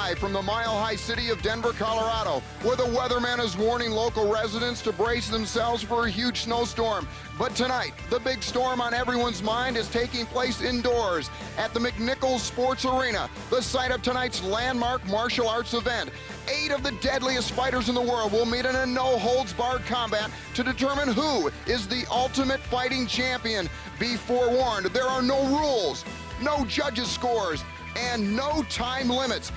Live from the mile-high city of Denver, Colorado, where the weatherman is warning local residents to brace themselves for a huge snowstorm. But tonight, the big storm on everyone's mind is taking place indoors at the McNichols Sports Arena, the site of tonight's landmark martial arts event. 8 of the deadliest fighters in the world will meet in a no-holds-barred combat to determine who is the ultimate fighting champion. Be forewarned, there are no rules, no judges' scores, and no time limits.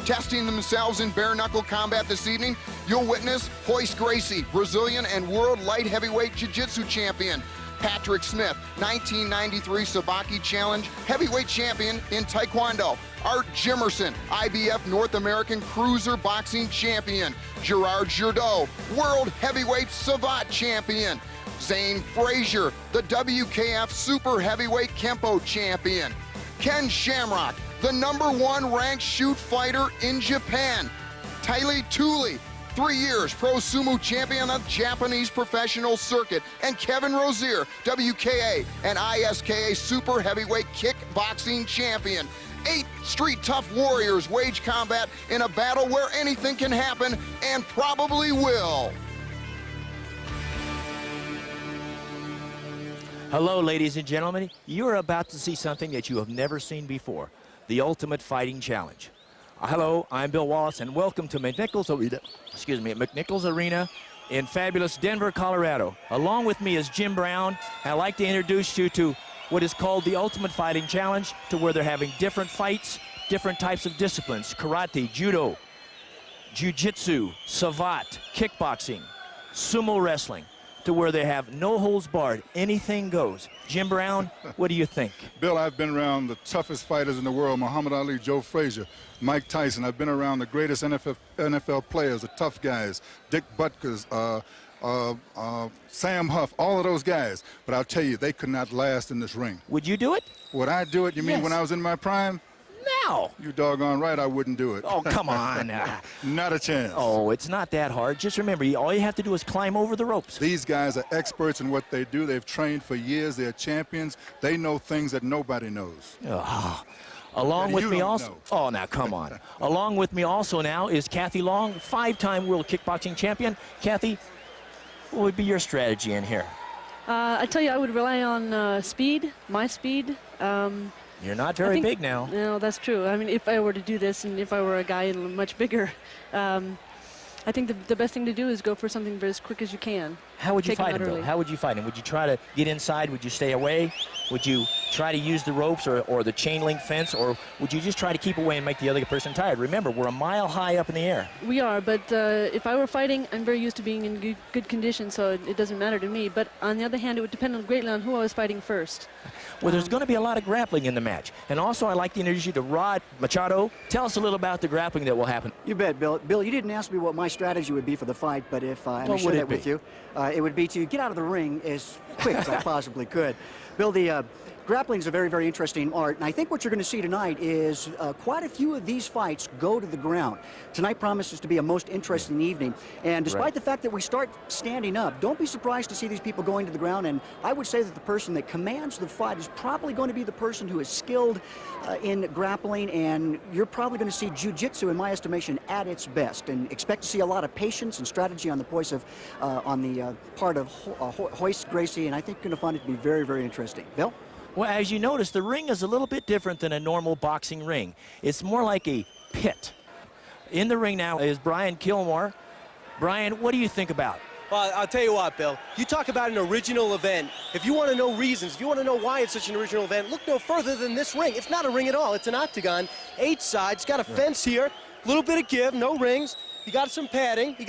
Testing themselves in bare-knuckle combat this evening, you'll witness Royce Gracie, Brazilian and world light heavyweight jiu-jitsu champion. Patrick Smith, 1993 Sabaki Challenge heavyweight champion in Taekwondo. Art Jimerson, IBF North American Cruiser Boxing Champion. Gerard Jurdeau, World Heavyweight Savate Champion. Zane Frazier, the WKF Super Heavyweight Kempo Champion. Ken Shamrock, the #1 ranked shoot fighter in Japan. Tylee Tooley, 3 years pro sumo champion of the Japanese professional circuit. And Kevin Rozier, WKA and ISKA Super Heavyweight Kickboxing Champion. 8 street tough warriors wage combat in a battle where anything can happen and probably will. Hello, ladies and gentlemen. You are about to see something that you have never seen before, the Ultimate Fighting Challenge. Hello, I'm Bill Wallace, and welcome to McNichols Arena in fabulous Denver, Colorado. Along with me is Jim Brown. I'd like to introduce you to what is called the Ultimate Fighting Challenge, to where they're having different fights, different types of disciplines: karate, judo, jiu-jitsu, savate, kickboxing, sumo wrestling, to where they have no holds barred, anything goes. Jim Brown, what do you think? Bill, I've been around the toughest fighters in the world: Muhammad Ali, Joe Frazier, Mike Tyson. I've been around the greatest NFL players, the tough guys, Dick Butkus, Sam Huff, all of those guys. But I'll tell you, they could not last in this ring. Would you do it? Would I do it? You mean when I was in my prime? Now. You doggone right I wouldn't do it. Oh, come on. Not a chance. Oh, it's not that hard. Just remember, all you have to do is climb over the ropes. These guys are experts in what they do. They've trained for years. They're champions. They know things that nobody knows. Oh. Along with me also, oh, now come on. Along with me also now is Kathy Long, 5-time world kickboxing champion. Kathy, what would be your strategy in here? I tell you, I would rely on speed, my speed. You're not very big now. No, that's true. I mean, if I were to do this, and if I were a guy much bigger, I think the best thing to do is go for something as quick as you can. How would you fight him, though? How would you fight him? Would you try to get inside? Would you stay away? Would you try to use the ropes or the chain link fence? Or would you just try to keep away and make the other person tired? Remember, we're a mile high up in the air. We are, but if I were fighting, I'm very used to being in good condition, so it doesn't matter to me. But on the other hand, it would depend greatly on who I was fighting first. Well, there's going to be a lot of grappling in the match. And also, I'd like to introduce you to Rod Machado. Tell us a little about the grappling that will happen. You bet, Bill. Bill, you didn't ask me what my strategy would be for the fight, but if I may share that with you, it would be to get out of the ring as quick as I possibly could. Bill, the grappling is a very, very interesting art, and I think what you're going to see tonight is quite a few of these fights go to the ground. Tonight promises to be a most interesting evening, and despite the fact that we start standing up, don't be surprised to see these people going to the ground, and I would say that the person that commands the fight is probably going to be the person who is skilled in grappling, and you're probably going to see jiu-jitsu, in my estimation, at its best, and expect to see a lot of patience and strategy on the part of Royce Gracie, and I think you're going to find it to be very, very interesting. Bill? Well, as you notice, the ring is a little bit different than a normal boxing ring. It's more like a pit. In the ring now is Brian Kilmore. Brian, what do you think about? Well, I'll tell you what, Bill. You talk about an original event. If you want to know reasons, if you want to know why it's such an original event, look no further than this ring. It's not a ring at all. It's an octagon, 8 sides, got a fence here, a little bit of give, no rings. You got some padding, and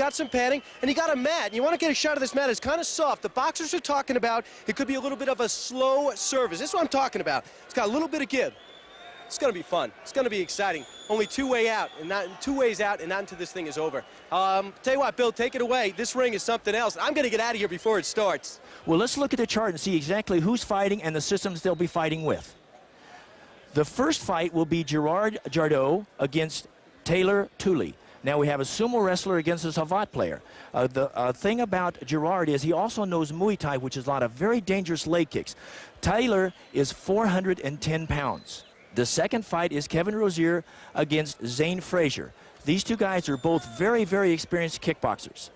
you got a mat. And you want to get a shot of this mat. It's kind of soft. The boxers are talking about it could be a little bit of a slow service. This is what I'm talking about. It's got a little bit of give. It's going to be fun. It's going to be exciting. Only 2 ways out, and not until this thing is over. Tell you what, Bill, take it away. This ring is something else. I'm going to get out of here before it starts. Well, let's look at the chart and see exactly who's fighting and the systems they'll be fighting with. The first fight will be Gerard Jurdeau against Taylor Tooley. Now we have a sumo wrestler against a savate player. The thing about Gerard is he also knows Muay Thai, which is a lot of very dangerous leg kicks. Taylor is 410 pounds. The second fight is Kevin Rozier against Zane Frazier. These two guys are both very, very experienced kickboxers.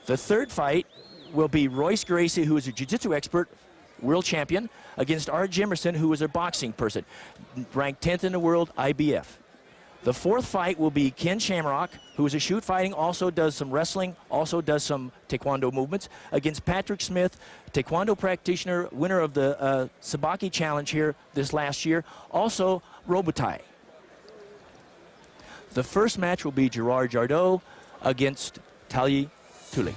The third fight will be Royce Gracie, who is a jiu-jitsu expert, world champion, against Art Jimerson, who is a boxing person, ranked 10th in the world, IBF. The fourth fight will be Ken Shamrock, who is a shoot fighting, also does some wrestling, also does some taekwondo movements, against Patrick Smith, taekwondo practitioner, winner of the Sabaki Challenge here this last year, also Robitaille. The first match will be Gerard Jardot against Talia Tuli.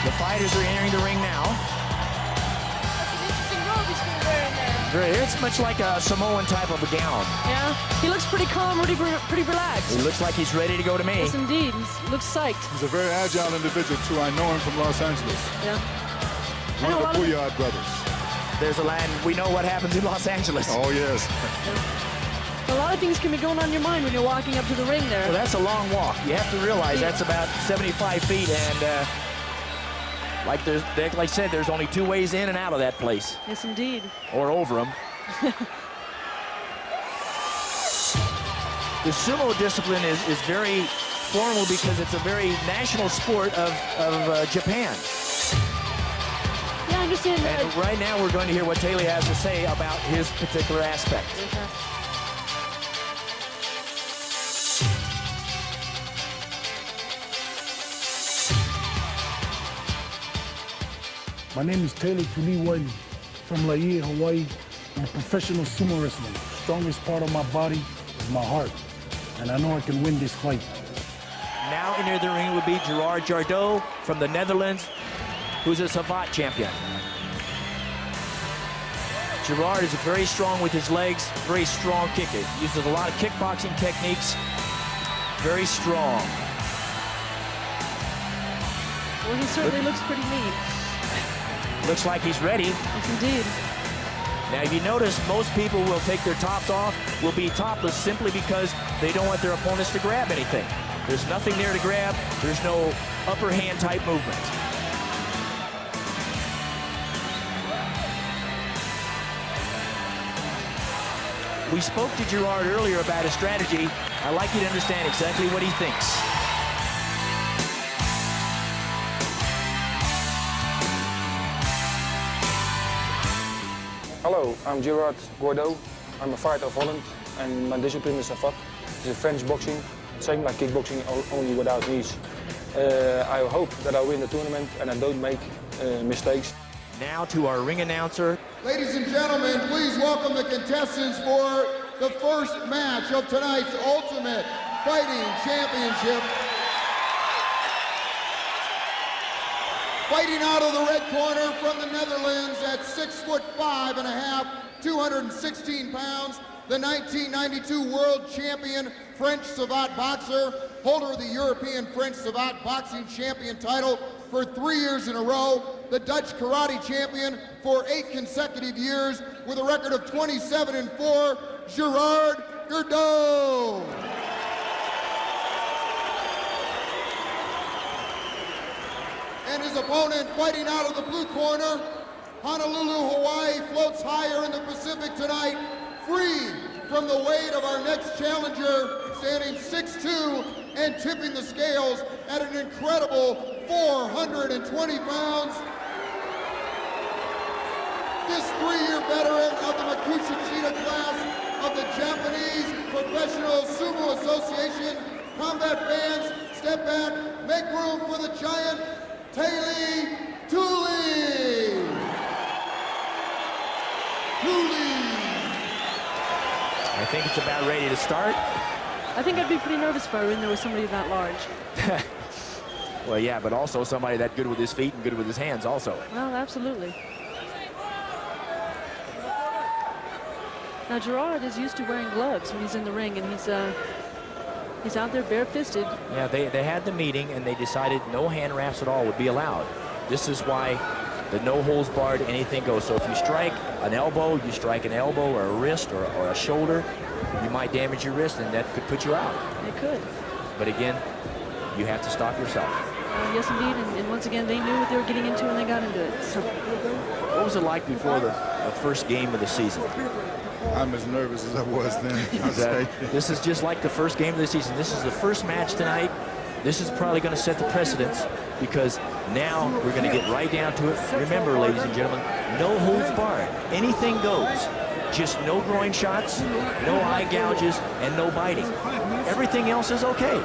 The fighters are entering the ring now. That's an interesting robe he's going to wear in there. It's much like a Samoan type of a gown. Yeah, he looks pretty calm, pretty relaxed. He looks like he's ready to go to me. Yes, indeed. He looks psyched. He's a very agile individual, too. I know him from Los Angeles. Yeah. One of the Pouillard brothers. There's a land, we know what happens in Los Angeles. Oh, yes. A lot of things can be going on in your mind when you're walking up to the ring there. Well, that's a long walk. You have to realize that's about 75 feet, and like I said, there's only two ways in and out of that place. Yes, indeed. Or over them. The sumo discipline is very formal because it's a very national sport of Japan. Yeah, I understand that. And right now we're going to hear what Talia has to say about his particular aspect. My name is Taylor Tuli Wiley from Laie, Hawaii. I'm a professional sumo wrestler. The strongest part of my body is my heart, and I know I can win this fight. Now into the ring would be Gerard Jardot from the Netherlands, who's a Savate champion. Gerard is very strong with his legs, very strong kicker. Uses a lot of kickboxing techniques, very strong. Well, he certainly looks pretty mean. Looks like he's ready. Yes, indeed. Now, if you notice, most people will take their tops off, will be topless simply because they don't want their opponents to grab anything. There's nothing there to grab. There's no upper hand type movement. We spoke to Gerard earlier about his strategy. I'd like you to understand exactly what he thinks. Hello, I'm Gerard Jardot. I'm a fighter of Holland and my discipline is Savate. It's a French boxing, same like kickboxing, only without knees. I hope that I win the tournament and I don't make mistakes. Now to our ring announcer. Ladies and gentlemen, please welcome the contestants for the first match of tonight's Ultimate Fighting Championship. Fighting out of the red corner from the Netherlands at 6'5½", 216 pounds, the 1992 world champion French Savate boxer, holder of the European French Savate boxing champion title for 3 years in a row, the Dutch karate champion for 8 consecutive years with a record of 27-4, Gerard Jardot. And his opponent fighting out of the blue corner, Honolulu, Hawaii, floats higher in the Pacific tonight, free from the weight of our next challenger, standing 6'2" and tipping the scales at an incredible 420 pounds. This 3-year veteran of the Makuuchi-Chita class of the Japanese Professional Sumo Association. Combat fans, step back, make room for the giant, Talia Tuli. I think it's about ready to start. I think I'd be pretty nervous if I were in there with somebody that large. Well, yeah, but also somebody that good with his feet and good with his hands also. Well, absolutely. Now, Gerard is used to wearing gloves when he's in the ring, and he's out there bare-fisted. Yeah, they had the meeting, and they decided no hand wraps at all would be allowed. This is why the no holds barred, anything goes. So if you strike an elbow, you strike an elbow or a wrist or a shoulder, you might damage your wrist, and that could put you out. It could. But again, you have to stop yourself. Yes, indeed. And once again, they knew what they were getting into when they got into it. So. What was it like before the first game of the season? I'm as nervous as I was then. This is just like the first game of the season. This is the first match tonight. This is probably going to set the precedence, because now we're going to get right down to it. Remember, ladies and gentlemen, no holds barred. Anything goes. Just no groin shots, no eye gouges, and no biting. Everything else is okay.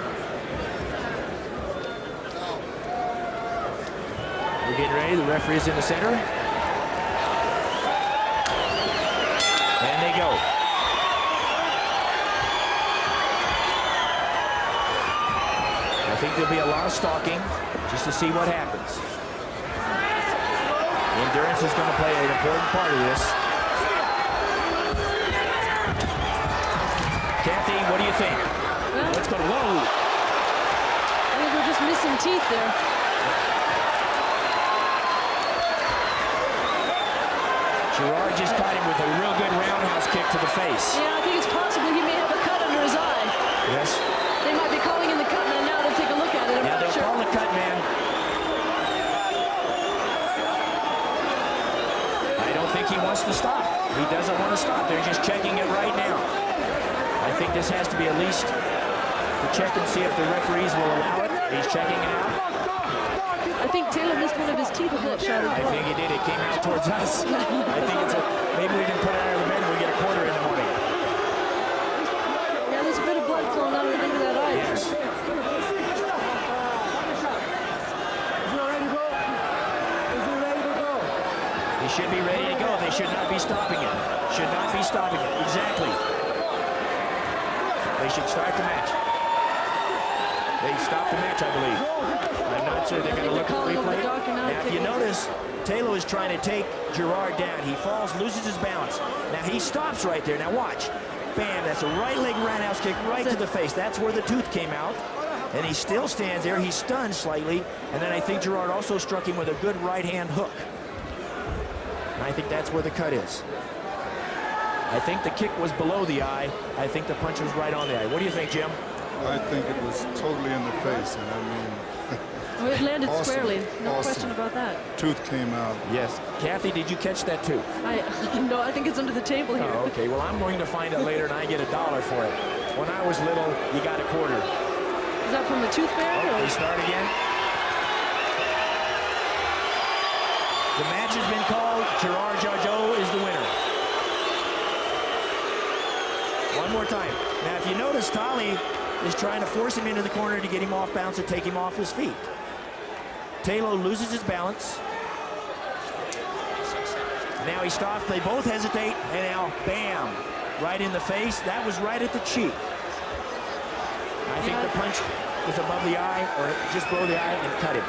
We're getting ready. The referee is in the center. And they go. I think there'll be a lot of stalking just to see what happens. Endurance is going to play an important part of this. Kathy, what do you think? Well, Let's go to low. I think we're just missing teeth there. Gerard just caught him with a real good roundhouse kick to the face. Yeah, I think it's possible he may have a cut under his eye. Yes. They might be calling in the cut man now to take a look at it. I'm Yeah, not they'll sure. call the cut man. I don't think he wants to stop. He doesn't want to stop. They're just checking it right now. I think this has to be at least to check and see if the referees will allow it. He's checking it out. I think Taylor missed one of his teeth with that shot. I think he did. It came out towards us. I think it's a, maybe we can put it out of the bed and we get a quarter in the morning. Yeah, there's a bit of blood flowing out of into that eye. Yes. He should be ready to go. They should not be stopping it. Should not be stopping it. Exactly. They should start the match. They stopped the match, I believe. I'm not sure. They're going to look at the replay. Now, if you notice, Taylor is trying to take Gerard down. He falls, loses his balance. Now, he stops right there. Now, watch. Bam, that's a right leg roundhouse kick right to the face. That's where the tooth came out. And he still stands there. He's stunned slightly. And then I think Gerard also struck him with a good right-hand hook. And I think that's where the cut is. I think the kick was below the eye. I think the punch was right on the eye. What do you think, Jim? I think it was totally in the face, and I mean... Well, it landed awesome. squarely. No Awesome. question about that. Tooth came out. Yes. Kathy, did you catch that too? No, I think it's under the table here. Oh, okay. Well, I'm going to find it later, and I get $1 for it. When I was little, you got a quarter. Is that from the tooth fairy? Oh, they start again. The match has been called. Gerard Jargeau is the winner. One more time. Now, if you notice, Tali is trying to force him into the corner to get him off balance and take him off his feet. Taylor loses his balance. Now he stops. They both hesitate, and now, bam, right in the face. That was right at the cheek. I think the punch was above the eye, or just below the eye, and cut him.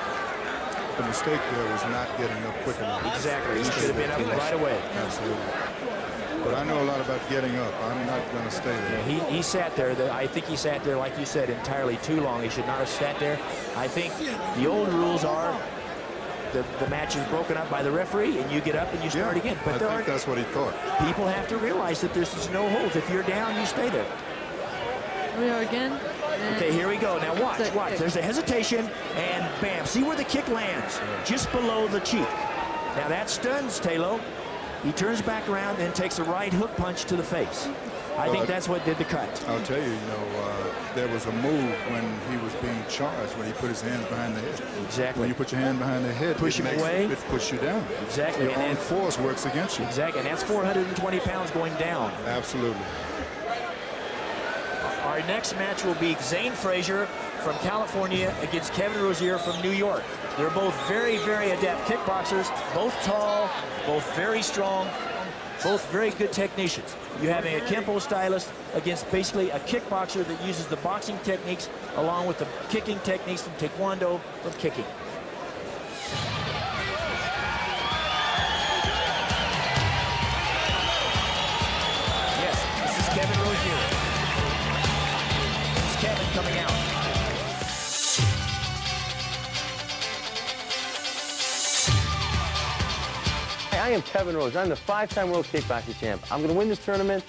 The mistake there was not getting up quick enough. Exactly. He should have been up right away. Absolutely. But I know a lot about getting up. I'm not going to stay there. Yeah, he sat there. I think he sat there, like you said, entirely too long. He should not have sat there. I think the old rules are the match is broken up by the referee, and you get up and you start again. But I think that's what he thought. People have to realize that there's no holds. If you're down, you stay there. We are again. Okay, here we go. Now watch. There's a hesitation, and bam. See where the kick lands? Just below the cheek. Now that stuns Taylor. He turns back around and takes a right hook punch to the face. I think that's what did the cut. I'll tell you, there was a move when he was being charged, when he put his hands behind the head. Exactly. When you put your hand behind the head, push him away. It pushes you down. Exactly. Your own force works against you. Exactly, and that's 420 pounds going down. Absolutely. Our next match will be Zane Frazier from California against Kevin Rozier from New York. They're both very, very adept kickboxers, both tall, both very strong, both very good technicians. You have a Kempo stylist against basically a kickboxer that uses the boxing techniques along with the kicking techniques from Taekwondo from kicking. Yes, this is Kevin Rozier. This is Kevin coming out. I am Kevin Rose. I'm the 5-time World Kickboxing Champ. I'm going to win this tournament.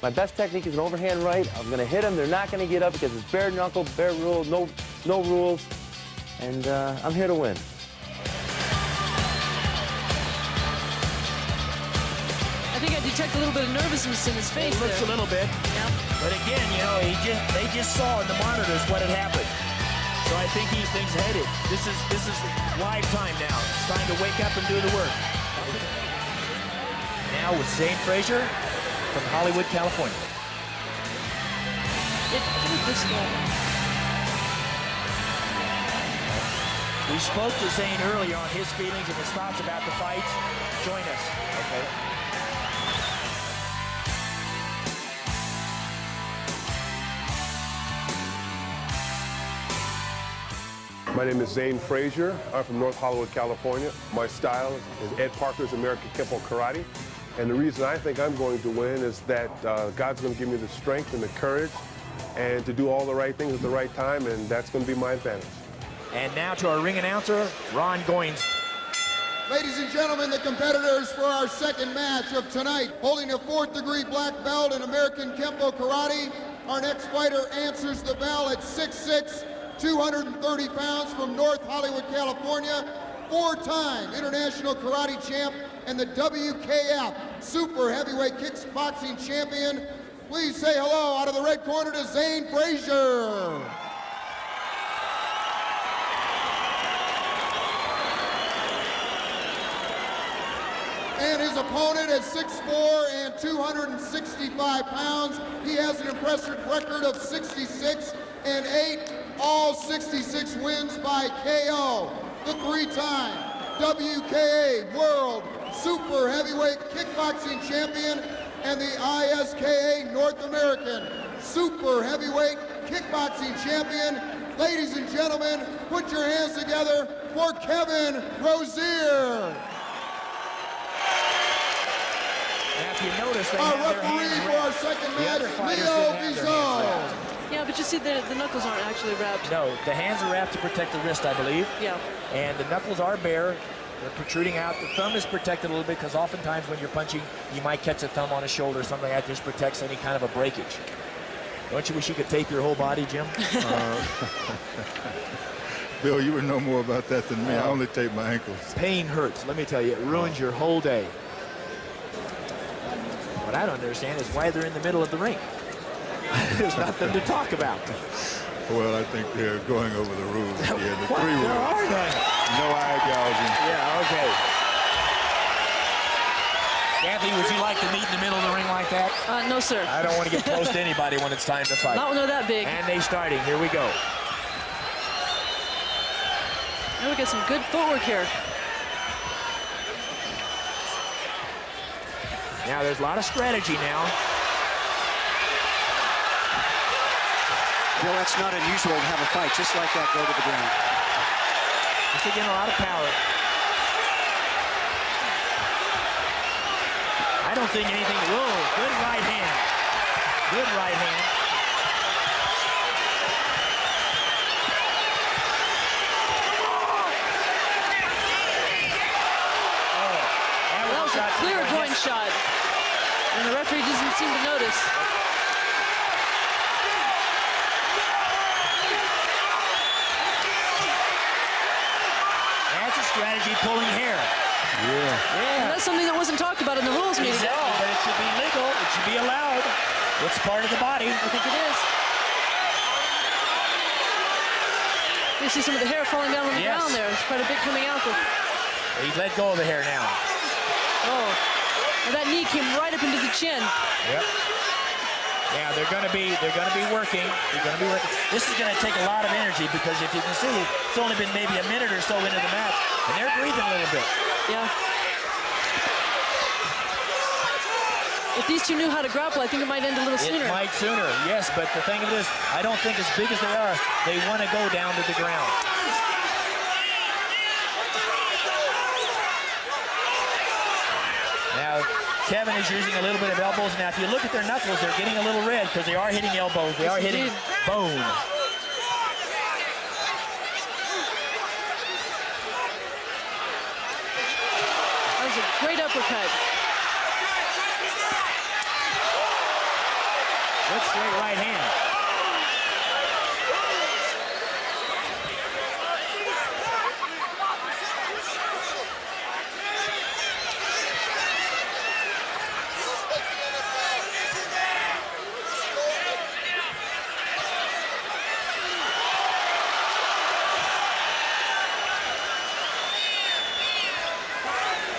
My best technique is an overhand right. I'm going to hit them. They're not going to get up because it's bare knuckle, bare rule, no rules. And I'm here to win. I think I detect a little bit of nervousness in his face. It looks a little bit. Yeah. But again, you know, they just saw in the monitors what had happened. So I think he thinks, hey, this is live time now. It's time to wake up and do the work. Now with Zane Frazier from Hollywood, California. We spoke to Zane earlier on his feelings and his thoughts about the fights. Join us, okay? My name is Zane Frazier. I'm from North Hollywood, California. My style is Ed Parker's American Kempo Karate. And the reason I think I'm going to win is that God's going to give me the strength and the courage and to do all the right things at the right time, and that's going to be my advantage. And now to our ring announcer, Ron Goins. Ladies and gentlemen, the competitors for our second match of tonight, holding a 4th degree black belt in American Kempo Karate. Our next fighter answers the bell at 6'6", 230 pounds from North Hollywood, California, 4-time international karate champ and the WKF super heavyweight kickboxing champion. Please say hello out of the red corner to Zane Frazier. And his opponent at 6'4" and 265 pounds. He has an impressive record of 66-8, all 66 wins by KO. The 3-time WKA World Super Heavyweight Kickboxing Champion and the ISKA North American Super Heavyweight Kickboxing Champion. Ladies and gentlemen, put your hands together for Kevin Rozier. Now, if you notice, they our have referee their for hands our second match, fighters Leo didn't have their hands Bizot. wrapped. Yeah, but you see the knuckles aren't actually wrapped. No, the hands are wrapped to protect the wrist, I believe. Yeah. And the knuckles are bare. They're protruding out. The thumb is protected a little bit because oftentimes when you're punching, you might catch a thumb on a shoulder or something like that. Just protects any kind of a breakage. Don't you wish you could tape your whole body, Jim? Bill, you would know more about that than me. I only tape my ankles. Pain hurts. Let me tell you, it ruins your whole day. What I don't understand is why they're in the middle of the ring. There's nothing to talk about. Well, I think they're going over the rules here. The What? 3 There rules. are none. No eye gouging. Yeah, okay. Kathy, would you like to meet in the middle of the ring like that? No, sir. I don't want to get close to anybody when it's time to fight. Not when they're that big. And they starting. Here we go. Now we got some good footwork here. Now there's a lot of strategy now. Bill, that's not unusual to have a fight just like that go to the ground. Just again, a lot of power. I don't think anything. Whoa, good right hand. Good right hand. That was a clear groin shot. And the referee doesn't seem to notice. That's a strategy pulling hair. And that's something that wasn't talked about in the rules meeting. Exactly, but it should be legal. It should be allowed. It's part of the body. I think it is. You see some of the hair falling down on the ground there. It's quite a bit coming out. He's let go of the hair now. Oh, and that knee came right up into the chin. Yep. Now they're going to be working. They're going to be working. This is going to take a lot of energy because if you can see, it's only been maybe a minute or so into the match, and they're breathing a little bit. Yeah. If these two knew how to grapple, I think it might end a little sooner. It might sooner, yes, but the thing of it is, I don't think as big as they are, they want to go down to the ground. Now, Kevin is using a little bit of elbows. Now, if you look at their knuckles, they're getting a little red because they are hitting elbows. They are hitting bone. That was a great uppercut. straight right hand.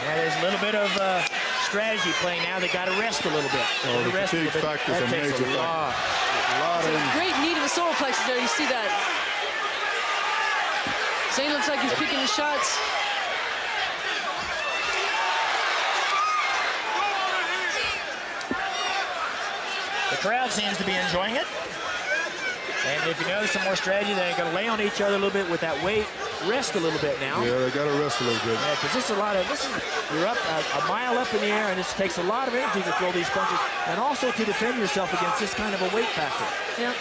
There's a little bit of strategy playing now. They got to rest a little bit. Oh, the fatigue factor is a major factor. Great knee to the solar plexus there. You see that? Zane looks like he's picking his shots. The crowd seems to be enjoying it. And if you notice some more strategy, they're going to lay on each other a little bit with that weight. Rest a little bit now. Yeah, they got to rest a little bit. Yeah, because you're up a mile up in the air, and it takes a lot of energy to throw these punches, and also to defend yourself against this kind of a weight factor. Yeah.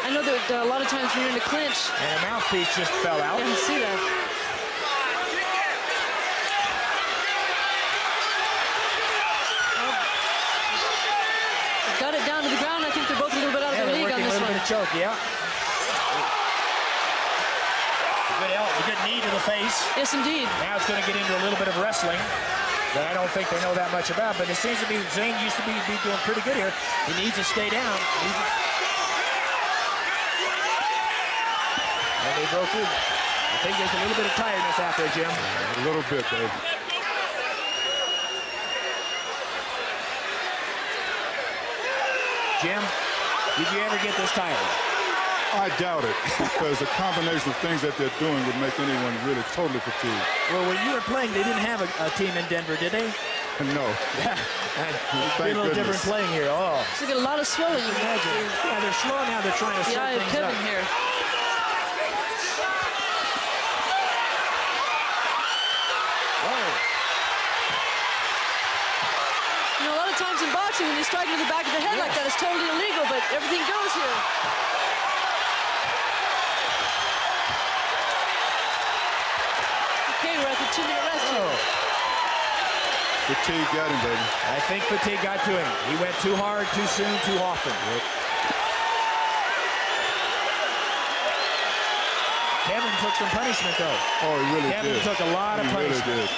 I know that a lot of times when you're in a clinch. And a mouthpiece just fell out. Yeah, you see that. Got it down to the ground. I think they're both a little bit out of the league on this one. Choke, yeah. A good knee to the face. Yes, indeed. Now it's going to get into a little bit of wrestling that I don't think they know that much about, but it seems to be Zane used to be doing pretty good here. He needs to stay down. And they broke through. I think there's a little bit of tiredness out there, Jim. A little bit, babe. Jim, did you ever get this tired? I doubt it, because the combination of things that they're doing would make anyone really totally fatigued. Well, when you were playing, they didn't have a team in Denver, did they? No. Yeah. It's a little different playing here. Oh. So they get a lot of swelling. You imagine. Yeah, they're slow now. They're trying to set things up. Kevin here. You know, a lot of times in boxing, when you strike into the back of the head like that, it's totally illegal, but everything goes here. Okay, we're at the 2-minute rest here. Fatigue got him, baby. I think fatigue got to him. He went too hard, too soon, too often. Yep. Kevin took some punishment, though. Oh, he really Kevin did. took a lot of punishment. Really did.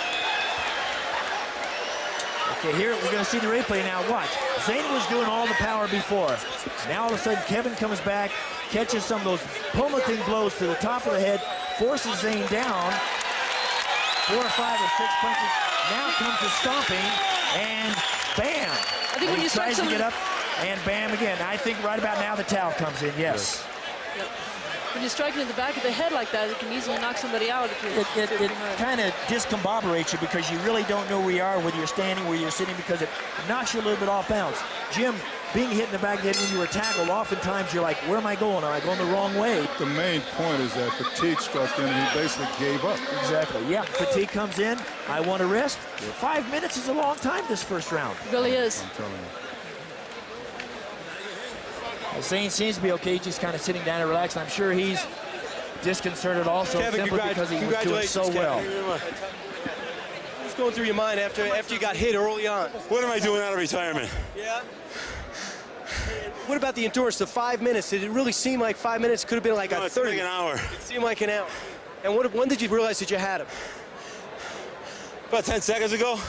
Okay, here we're going to see the replay now. Watch. Zane was doing all the power before. Now all of a sudden, Kevin comes back, catches some of those pummeling blows to the top of the head, forces Zane down. 4 or 5 or 6 punches. Now comes the stomping, and bam! I think when you tries to get up, and bam again. I think right about now the towel comes in. Yes. Yep. When you're striking in the back of the head like that, it can easily knock somebody out. If it kind of discombobulates you because you really don't know where you are, whether you're standing, where you're sitting, because it knocks you a little bit off balance. Jim, being hit in the back of the head when you were tackled, oftentimes you're like, where am I going? Am I going the wrong way? The main point is that fatigue struck in and he basically gave up. Exactly. Yeah, fatigue comes in. I want to rest. 5 minutes is a long time this first round. It really is. I'm telling you. Zane seems to be okay, just kind of sitting down and relaxing. I'm sure he's disconcerted also, Kevin, simply because he was doing so well. What's going through your mind after you got hit early on? What am I doing out of retirement? Yeah. What about the endurance, the 5 minutes? Did it really seem like 5 minutes? Could have been like a 30. Like an hour. It seemed like an hour. And when did you realize that you had him? About 10 seconds ago.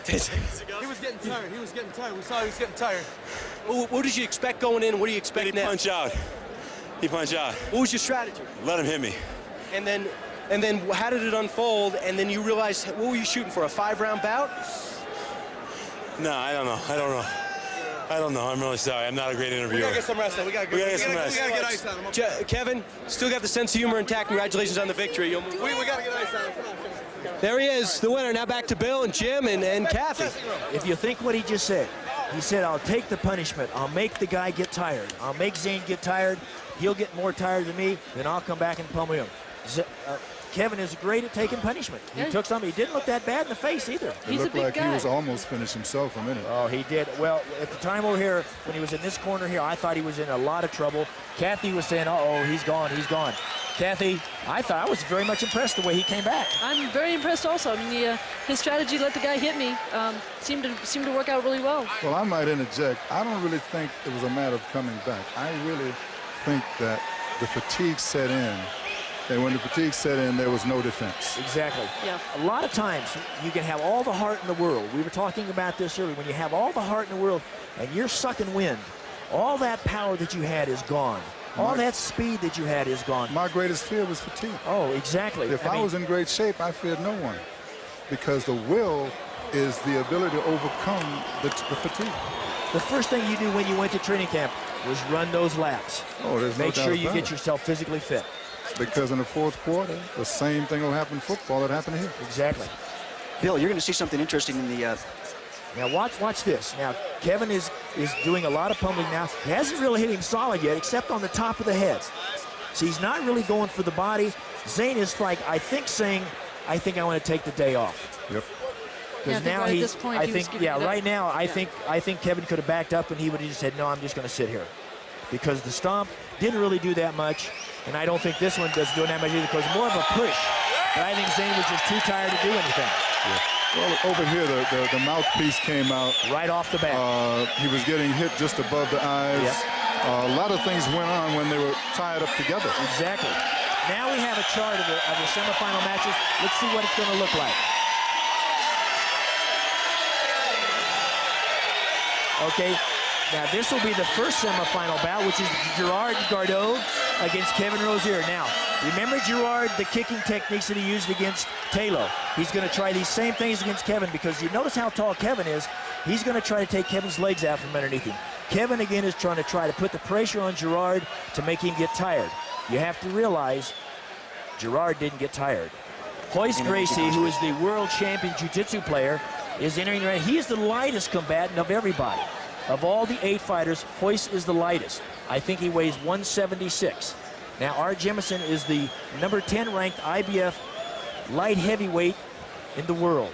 10 seconds ago. He was getting tired. He was getting tired. We saw he was getting tired. What did you expect going in? What do you expect now? Punch out. He punched out. What was your strategy? Let him hit me. And then how did it unfold? And then you realized, what were you shooting for? A 5-round bout? No, I don't know. I don't know. I'm really sorry. I'm not a great interviewer. We gotta get some rest. We gotta get some rest. We gotta get ice on him. Kevin, still got the sense of humor intact. Congratulations on the victory. We gotta get ice on him. Come on. There he is, the winner. Now back to Bill and Jim and Kathy. If you think what he just said, he said, I'll take the punishment. I'll make the guy get tired. I'll make Zane get tired. He'll get more tired than me. Then I'll come back and pummel him. Kevin is great at taking punishment. He took some. He didn't look that bad in the face either. It looked like he was almost finished himself a minute. Oh, he did. Well, at the time over here, when he was in this corner here, I thought he was in a lot of trouble. Kathy was saying, uh-oh, he's gone, he's gone. Kathy, I was very much impressed the way he came back. I'm very impressed also. I mean, his strategy, let the guy hit me, seemed to work out really well. Well, I might interject. I don't really think it was a matter of coming back. I really think that the fatigue set in, and when the fatigue set in, there was no defense. Exactly. Yeah. A lot of times, you can have all the heart in the world. We were talking about this earlier. When you have all the heart in the world, and you're sucking wind, all that power that you had is gone. All that speed that you had is gone. My greatest fear was fatigue. Oh, exactly. If I was in great shape, I feared no one, because the will is the ability to overcome the fatigue. The first thing you do when you went to training camp was run those laps. Oh, there's no doubt Make sure you about get it. yourself physically fit. Because in the fourth quarter, the same thing will happen in football that happened here. Exactly. Bill, you're going to see something interesting in the... Now watch this. Now Kevin is doing a lot of pummeling now. He hasn't really hit him solid yet, except on the top of the head. So he's not really going for the body. Zane is like, I think I want to take the day off. Yep. Because now he's, I think, right now, I think Kevin could have backed up and he would have just said, no, I'm just going to sit here. Because the stomp didn't really do that much, and I don't think this one does do that much either, because more of a push. But I think Zane was just too tired to do anything. Yeah. Well, over here, the mouthpiece came out. Right off the bat. He was getting hit just above the eyes. Yep. A lot of things went on when they were tied up together. Exactly. Now we have a chart of the semifinal matches. Let's see what it's going to look like. Okay, now this will be the first semifinal bout, which is Gerard Gardeau against Kevin Rozier. Now, remember Gerard, the kicking techniques that he used against Taylor. He's going to try these same things against Kevin, because you notice how tall Kevin is. He's going to try to take Kevin's legs out from underneath him. Kevin, again, is trying to put the pressure on Gerard to make him get tired. You have to realize Gerard didn't get tired. Royce Gracie, who is the world champion jiu-jitsu player, is entering the ring. He is the lightest combatant of everybody. Of all the 8 fighters, Royce is the lightest. I think he weighs 176. Now, Art Jemison is the number 10 ranked IBF light heavyweight in the world.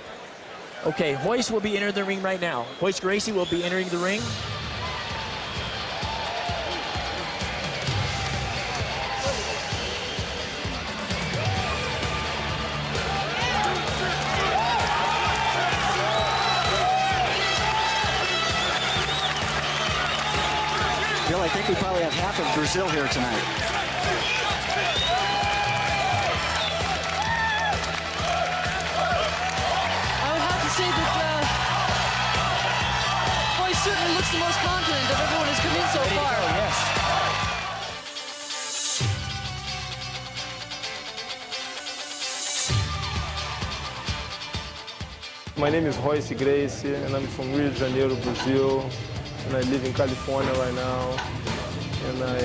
Okay, Royce will be entering the ring right now. Royce Gracie will be entering the ring. Bill, I think we probably have half of Brazil here tonight. I would have to say that Royce certainly looks the most confident of everyone who's come in so far. Yes. My name is Royce Gracie, and I'm from Rio de Janeiro, Brazil. And I live in California right now. And I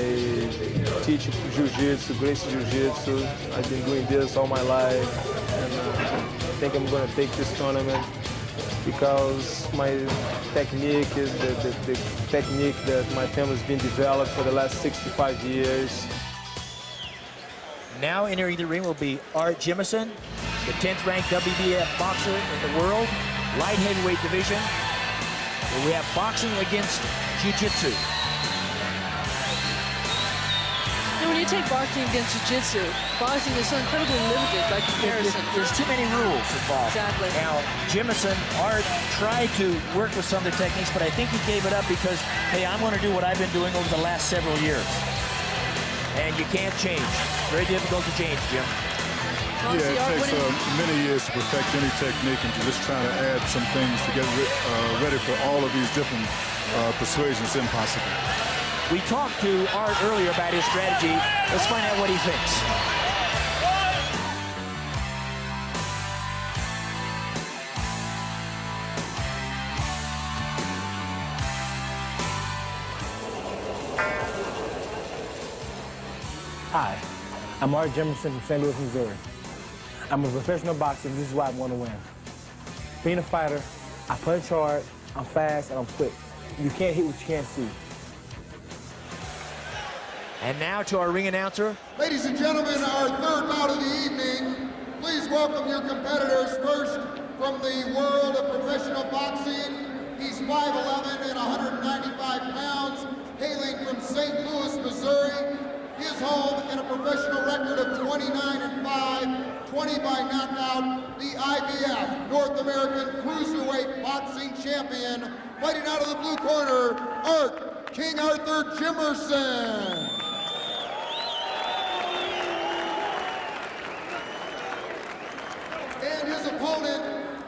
teach Jiu-Jitsu, Gracie Jiu-Jitsu. I've been doing this all my life. And I think I'm going to take this tournament because my technique is the technique that my family's been developed for the last 65 years. Now entering the ring will be Art Jemison, the 10th ranked WBF boxer in the world, light heavyweight division. We have boxing against jiu-jitsu. When you take boxing against jiu-jitsu, boxing is so incredibly limited by comparison. There's too many rules involved. Exactly. Now, Jemison, Art tried to work with some of the techniques, but I think he gave it up because, hey, I'm going to do what I've been doing over the last several years. And you can't change. Very difficult to change, Jim. Yeah, it takes many years to perfect any technique, and to just try to add some things to get ready for all of these different persuasions is impossible. We talked to Art earlier about his strategy. Let's find out what he thinks. Hi, I'm Art Jemison from St. Louis, Missouri. I'm a professional boxer, and this is why I want to win. Being a fighter, I punch hard, I'm fast, and I'm quick. You can't hit what you can't see. And now to our ring announcer. Ladies and gentlemen, our third bout of the evening welcome your competitors. First, from the world of professional boxing, he's 5'11" and 195 pounds, hailing from St. Louis, Missouri. His home and a professional record of 29-5, 20 by knockout, the IBF North American Cruiserweight Boxing Champion, fighting out of the blue corner, King Arthur Jimerson. And his opponent,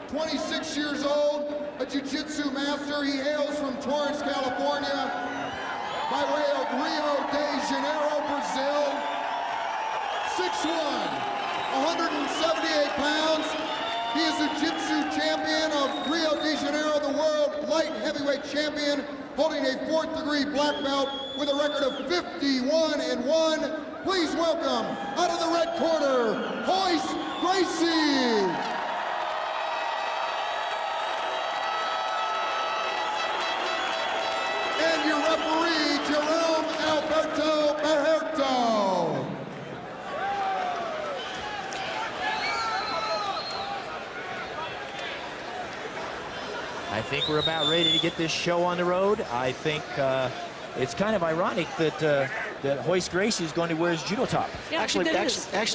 26 years old, a jiu-jitsu master. He hails from Torrance, California, by way of Rio de Janeiro, Brazil. 6'1", 178 pounds. He is a jiu-jitsu champion of Rio de Janeiro, the world light heavyweight champion, holding a 4th degree black belt with a record of 51-1. Please welcome, out of the red corner, Royce Gracie. And your referee, Jerome Alberto Berto. I think we're about ready to get this show on the road. I think it's kind of ironic that Royce Gracie is going to wear his judo top. Yeah, Actually,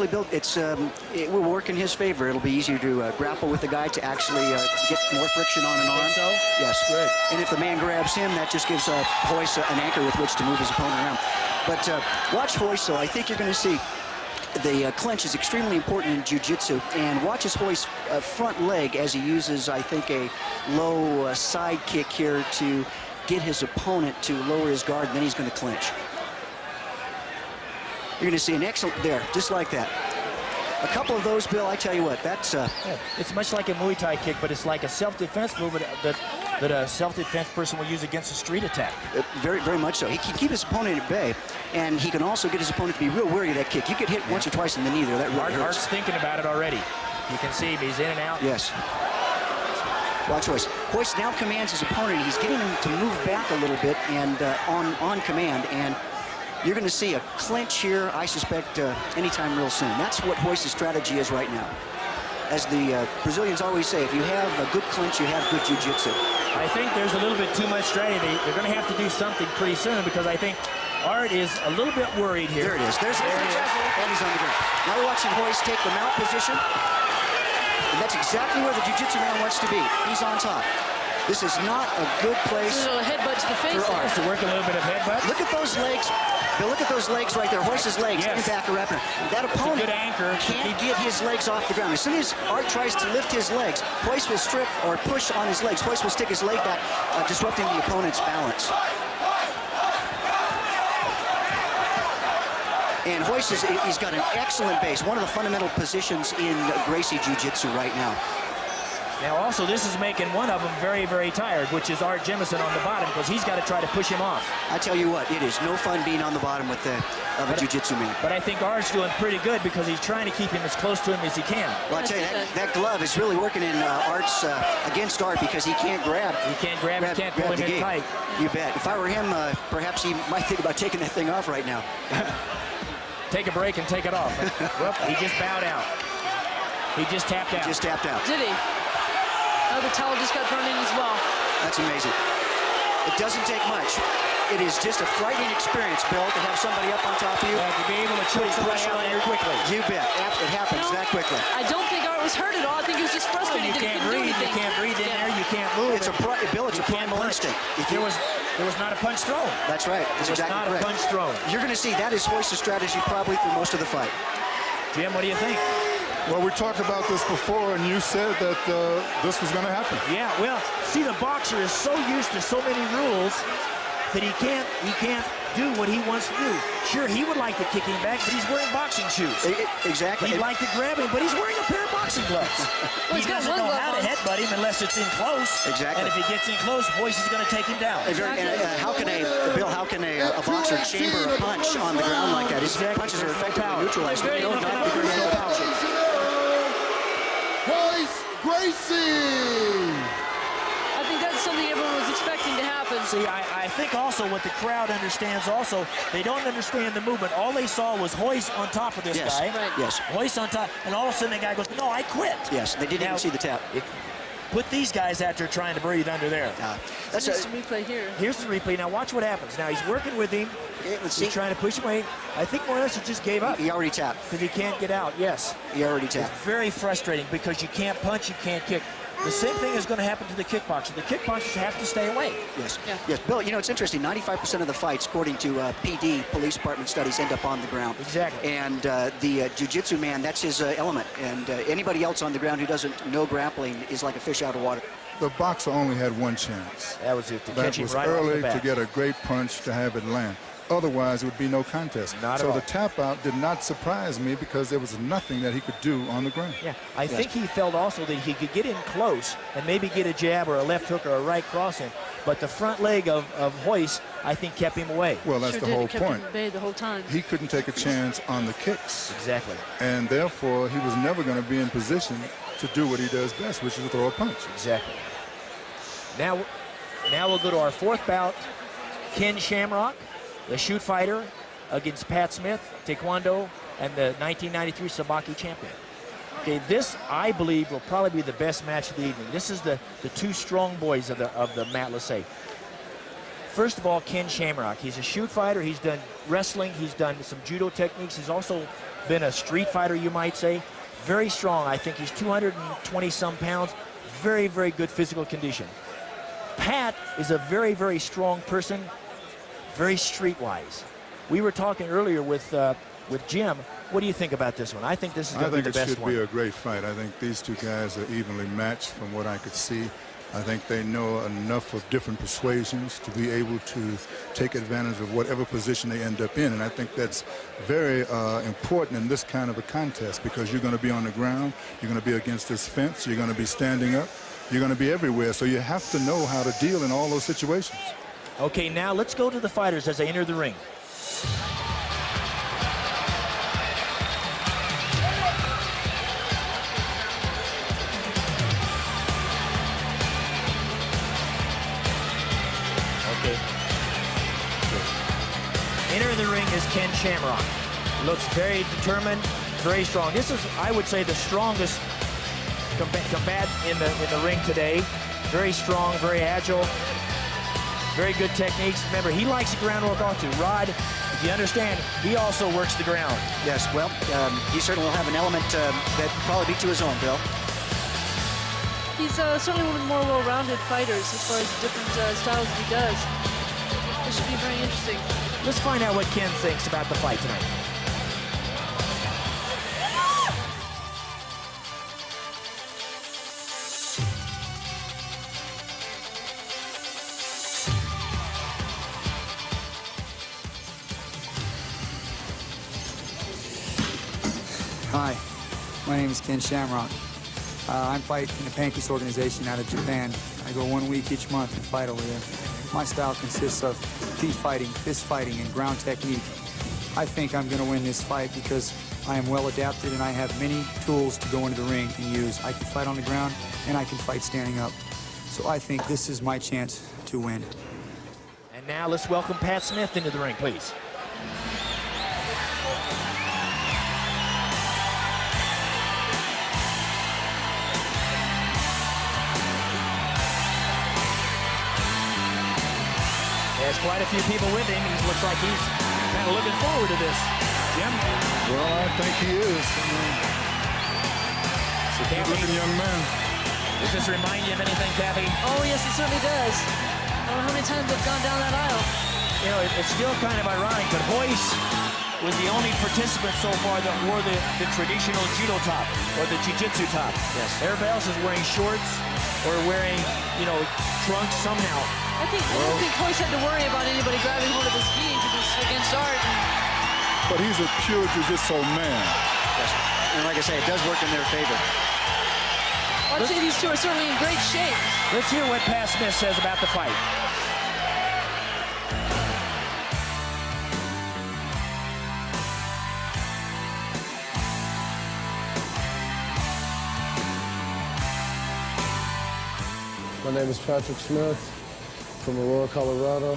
Bill, it will work in his favor. It'll be easier to grapple with the guy to actually get more friction on an arm. So? Yes. Good. And if the man grabs him, that just gives Royce an anchor with which to move his opponent around. But watch Royce, though. I think you're going to see the clinch is extremely important in jiu-jitsu, and watch his Royce front leg as he uses, I think, a low side kick here to get his opponent to lower his guard, and then he's going to clinch. You're going to see an excellent there, just like that. A couple of those, Bill, I tell you what, that's... It's much like a Muay Thai kick, but it's like a self-defense movement that a self-defense person will use against a street attack. Very, very much so. He can keep his opponent at bay, and he can also get his opponent to be real wary of that kick. You get hit once or twice in the knee there. That really hurts. Art's thinking about it already. You can see him. He's in and out. Yes. Watch Royce. Royce now commands his opponent. He's getting him to move back a little bit and on command, and you're going to see a clinch here, I suspect, anytime real soon. That's what Royce's strategy is right now. As the Brazilians always say, if you have a good clinch, you have good jiu-jitsu. I think there's a little bit too much strategy. They're going to have to do something pretty soon, because I think Art is a little bit worried here. There it is. There it is. And he's on the ground. Now we're watching Royce take the mount position. And that's exactly where the jiu-jitsu man wants to be. He's on top. This is not a good place a little headbutt to the face for Art. To work a little bit of headbutt. Look at those legs. Bill, look at those legs right there. Royce's legs in back of wrapper. That opponent can't get his legs off the ground. As soon as Art tries to lift his legs, Royce will strip or push on his legs. Royce will stick his leg back, disrupting the opponent's balance. And Royce, he's got an excellent base, one of the fundamental positions in Gracie Jiu-Jitsu right now. Now, also, this is making one of them very, very tired, which is Art Jimerson on the bottom, because he's got to try to push him off. I tell you what, it is no fun being on the bottom with of a jiu-jitsu man. But I think Art's doing pretty good, because he's trying to keep him as close to him as he can. Well, I tell you, that glove is really working in Art's against Art, because he can't grab. He can't grab, he can't pull him in tight. You bet. If I were him, perhaps he might think about taking that thing off right now. Take a break and take it off. Well, he just bowed out. He just tapped out. He just tapped out. Did he? Oh, the towel just got thrown in as well. That's amazing. It doesn't take much. It is just a frightening experience, Bill, to have somebody up on top of you. To be able to choke somebody out there quickly. You bet. It happens that quickly. I don't think Art was hurt at all. I think he was just frustrated. You can't breathe. You can't breathe in there. You can't move. Bill, it's a primal instinct. There was not a punch thrown. That's right. That's exactly correct. Not a punch thrown. You're going to see that is Royce's strategy probably through most of the fight. Jim, what do you think? Well, we talked about this before, and you said that this was going to happen. Yeah, well, see, the boxer is so used to so many rules that he can't do what he wants to do. Sure, he would like to kick him back, but he's wearing boxing shoes. Exactly. He'd like to grab him, but he's wearing a pair of boxing gloves. Well, he doesn't know how to headbutt him unless it's in close. Exactly. And if he gets in close, Royce is going to take him down. Exactly. And how can a boxer chamber a punch on the ground like that? His punches are effectively neutralized. Royce Gracie! I think that's something everyone was expecting to happen. See, I think also what the crowd understands also, they don't understand the movement. All they saw was Royce on top of this guy. Right. Yes. Royce on top, and all of a sudden the guy goes, no, I quit. Yes, they didn't even see the tap. Put these guys out there trying to breathe under there. That's a replay here. Here's the replay. Now watch what happens. Now he's working with him. He's trying to push him away. I think more or less he just gave up. He already tapped. Because he can't get out, yes. He already tapped. It's very frustrating because you can't punch, you can't kick. The same thing is going to happen to the kickboxer. The kickboxers have to stay away. Yes. Yeah. Yes, Bill, you know, it's interesting. 95% of the fights, according to PD, police department studies, end up on the ground. Exactly. And the jiu-jitsu man, that's his element. And anybody else on the ground who doesn't know grappling is like a fish out of water. The boxer only had one chance. That was it. To that catch him was right off the early bat. to get a great punch to have it land. Otherwise, it would be no contest. Not so at all. the tap out did not surprise me because there was nothing that he could do on the ground. Yeah, I think he felt also that he could get in close and maybe get a jab or a left hook or a right cross in. But the front leg of Royce, I think, kept him away. Well, that's the whole kept point. him at bay the whole time. He couldn't take a chance on the kicks. Exactly. And therefore, he was never going to be in position to do what he does best, which is to throw a punch. Exactly. Now we'll go to our fourth bout. Ken Shamrock, the shoot fighter, against Pat Smith, Taekwondo, and the 1993 Sabaki champion. Okay, this, I believe, will probably be the best match of the evening. This is the two strong boys of the mat, let's say. First of all, Ken Shamrock. He's a shoot fighter. He's done wrestling. He's done some judo techniques. He's also been a street fighter, you might say. Very strong. I think he's 220-some pounds. Very, very good physical condition. Pat is a very, very strong person, very streetwise. We were talking earlier with Jim. What do you think about this one? I think this is going to be the best one. I think it should be a great fight. I think these two guys are evenly matched from what I could see. I think they know enough of different persuasions to be able to take advantage of whatever position they end up in. And I think that's very important in this kind of a contest because you're going to be on the ground, you're going to be against this fence, you're going to be standing up, you're going to be everywhere. So you have to know how to deal in all those situations. Okay, now let's go to the fighters as they enter the ring. Okay. Entering the ring is Ken Shamrock. Looks very determined, very strong. This is, I would say, the strongest combatant in the ring today. Very strong, very agile, very good techniques. Remember, he likes the groundwork also. Rod, if you understand, he also works the ground. Yes, well, he certainly will have an element that probably be to his own, Bill. He's certainly one of the more well-rounded fighters as far as the different styles that he does. This should be very interesting. Let's find out what Ken thinks about the fight tonight. Hi, my name is Ken Shamrock. I'm fighting in the Pancake organization out of Japan. I go 1 week each month and fight over there. My style consists of feet fighting, fist fighting, and ground technique. I think I'm going to win this fight because I am well adapted and I have many tools to go into the ring and use. I can fight on the ground and I can fight standing up. So I think this is my chance to win. And now let's welcome Pat Smith into the ring, please. There's quite a few people with him. He looks like he's kind of looking forward to this. Jim? Well, I think he is. It's a good-looking young man. Does this remind you of anything, Kathy? Oh, yes, it certainly does. I don't know how many times I've gone down that aisle. You know, it's still kind of ironic, but Royce was the only participant so far that wore the traditional judo top or the jiu-jitsu top. Yes. Everybody else is wearing shorts or wearing, you know, trunks somehow. I don't think Royce had to worry about anybody grabbing hold of his gi against art. But he's a pure jiu-jitsu man. Yes. And like I say, it does work in their favor. I'd say these two are certainly in great shape. Let's hear what Pat Smith says about the fight. My name is Patrick Smith from Aurora, Colorado.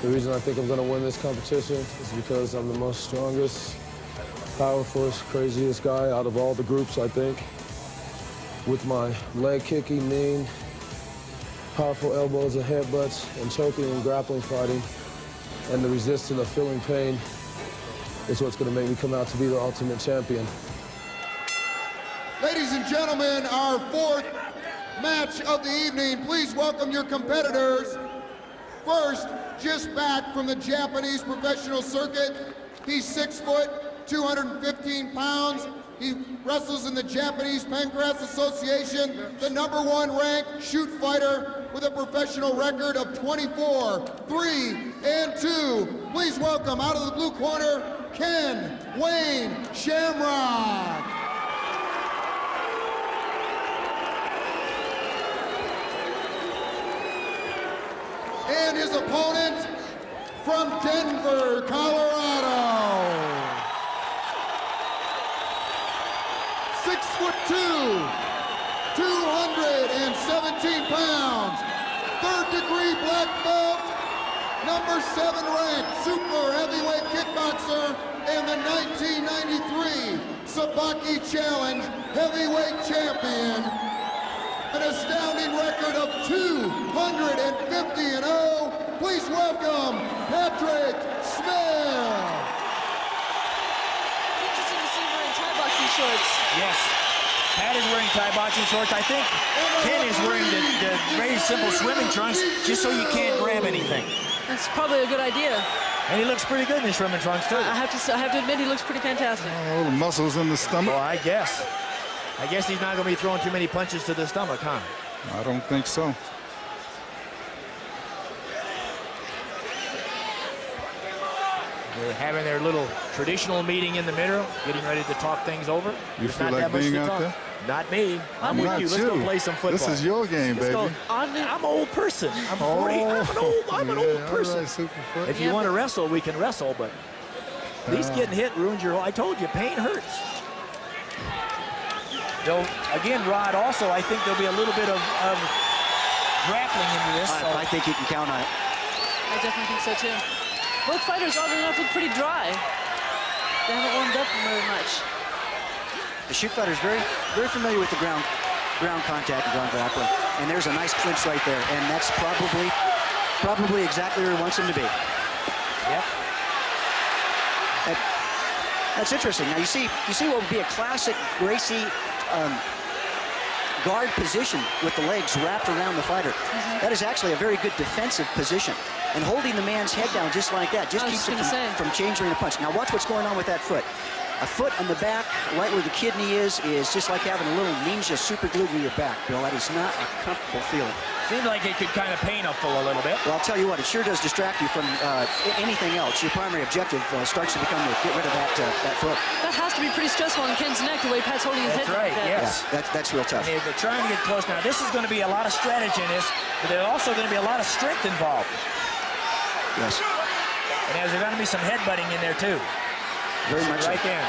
The reason I think I'm going to win this competition is because I'm the most strongest, powerfulest, craziest guy out of all the groups, I think. With my leg kicking, mean, powerful elbows and headbutts, and choking and grappling fighting, and the resistance of feeling pain is what's going to make me come out to be the ultimate champion. Ladies and gentlemen, our fourth match of the evening. Please welcome your competitors. First, just back from the Japanese professional circuit. He's 6 foot, 215 pounds. He wrestles in the Japanese Pancrase Association, the #1 ranked shoot fighter with a professional record of 24, 3, and 2. Please welcome out of the blue corner, Ken Wayne Shamrock. And his opponent from Denver, Colorado. 6'2", 217 pounds, 3rd degree black belt, #7 ranked super heavyweight kickboxer, and the 1993 Sabaki Challenge heavyweight champion. An astounding record of 250-0. Please welcome Patrick Smith. Interesting to see wearing Thai boxing shorts. Yes, Pat is wearing Thai boxing shorts. I think Ken is wearing the very simple swimming trunks just so you can't grab anything. That's probably a good idea. And he looks pretty good in his swimming trunks, too. I have to admit, he looks pretty fantastic. All the muscles in the stomach. Well, I guess he's not going to be throwing too many punches to the stomach, huh? I don't think so. They're having their little traditional meeting in the middle, getting ready to talk things over. You There's feel not like that much being to out talk. there? Not me. I'm with Not you. Let's go play some football. This is your game, Let's baby. go. I'm an old person. I'm 40. I'm an old person. Superfoot. If you want to wrestle, we can wrestle, but at least getting hit ruins your whole. I told you, pain hurts. Though, again, Rod, also, I think there'll be a little bit of grappling into this. I think you can count on it. I definitely think so, too. Both fighters, oddly enough, look pretty dry. They haven't warmed up very much. The shoot fighter's very familiar with the ground contact and ground grappling. And there's a nice clinch right there. And that's probably exactly where he wants him to be. Yep. That's interesting. Now you see what would be a classic Gracie guard position with the legs wrapped around the fighter. That is actually a very good defensive position. And holding the man's head down just like that just keeps him from changing a punch. Now watch what's going on with that foot. A foot on the back, right where the kidney is just like having a little ninja super glue to your back, Bill. That is not a comfortable feeling. Seems like it could kind of pain up for a little bit. Well, I'll tell you what, it sure does distract you from anything else. Your primary objective starts to become to get rid of that foot. That has to be pretty stressful on Ken's neck, the way Pat's holding his head. That's right, yes. Yeah, that's real tough. And they're trying to get close. Now, this is going to be a lot of strategy in this, but there's also going to be a lot of strength involved. Yes. And there's going to be some headbutting in there, too. Very much right there.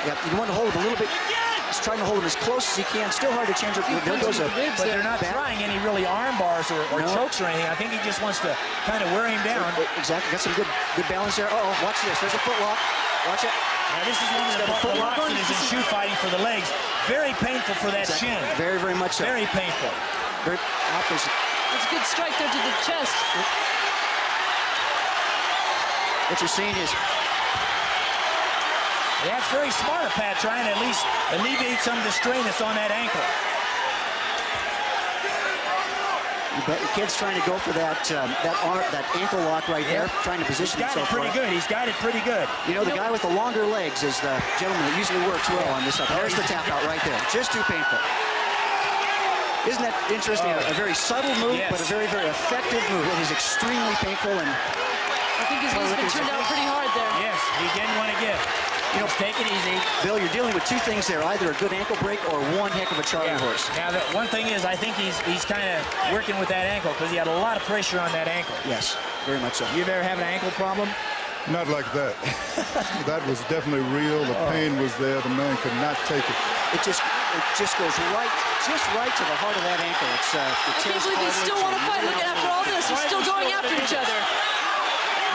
Yeah, you want to hold him a little bit. He's trying to hold him as close as he can. Still hard to change it. There goes a but they're not trying any really arm bars or chokes or anything. I think he just wants to kind of wear him down. Exactly. Got some good balance there. Uh-oh, watch this. There's a foot lock. Watch it. Now, this is one of the locks that is in shoot fighting for the legs. Very painful for that shin. Very, very much so. Very painful. Very opposite. That's a good strike there to the chest. What you're seeing is... Yeah, it's very smart of Pat trying to at least alleviate some of the strain that's on that ankle. You bet your kid's trying to go for that ankle lock right there, trying to position himself. He's got it pretty good. You know, the guy with the longer legs is the gentleman that usually works well on this. There's the tap out right there. Just too painful. Isn't that interesting? A very subtle move, but a very, very effective move. It is extremely painful. And I think his knee's been turned out pretty hard there. Yes, he didn't want to give. You know, take it easy. Bill, you're dealing with two things there, either a good ankle break or one heck of a Charlie horse. Now, the one thing is, I think he's kind of working with that ankle because he had a lot of pressure on that ankle. Yes, very much so. You ever have an ankle problem? Not like that. That was definitely real. The pain was there. The man could not take it. It just it just goes right to the heart of that ankle. It's I can't believe they still want to fight. Look at after all this, they're still going after each other.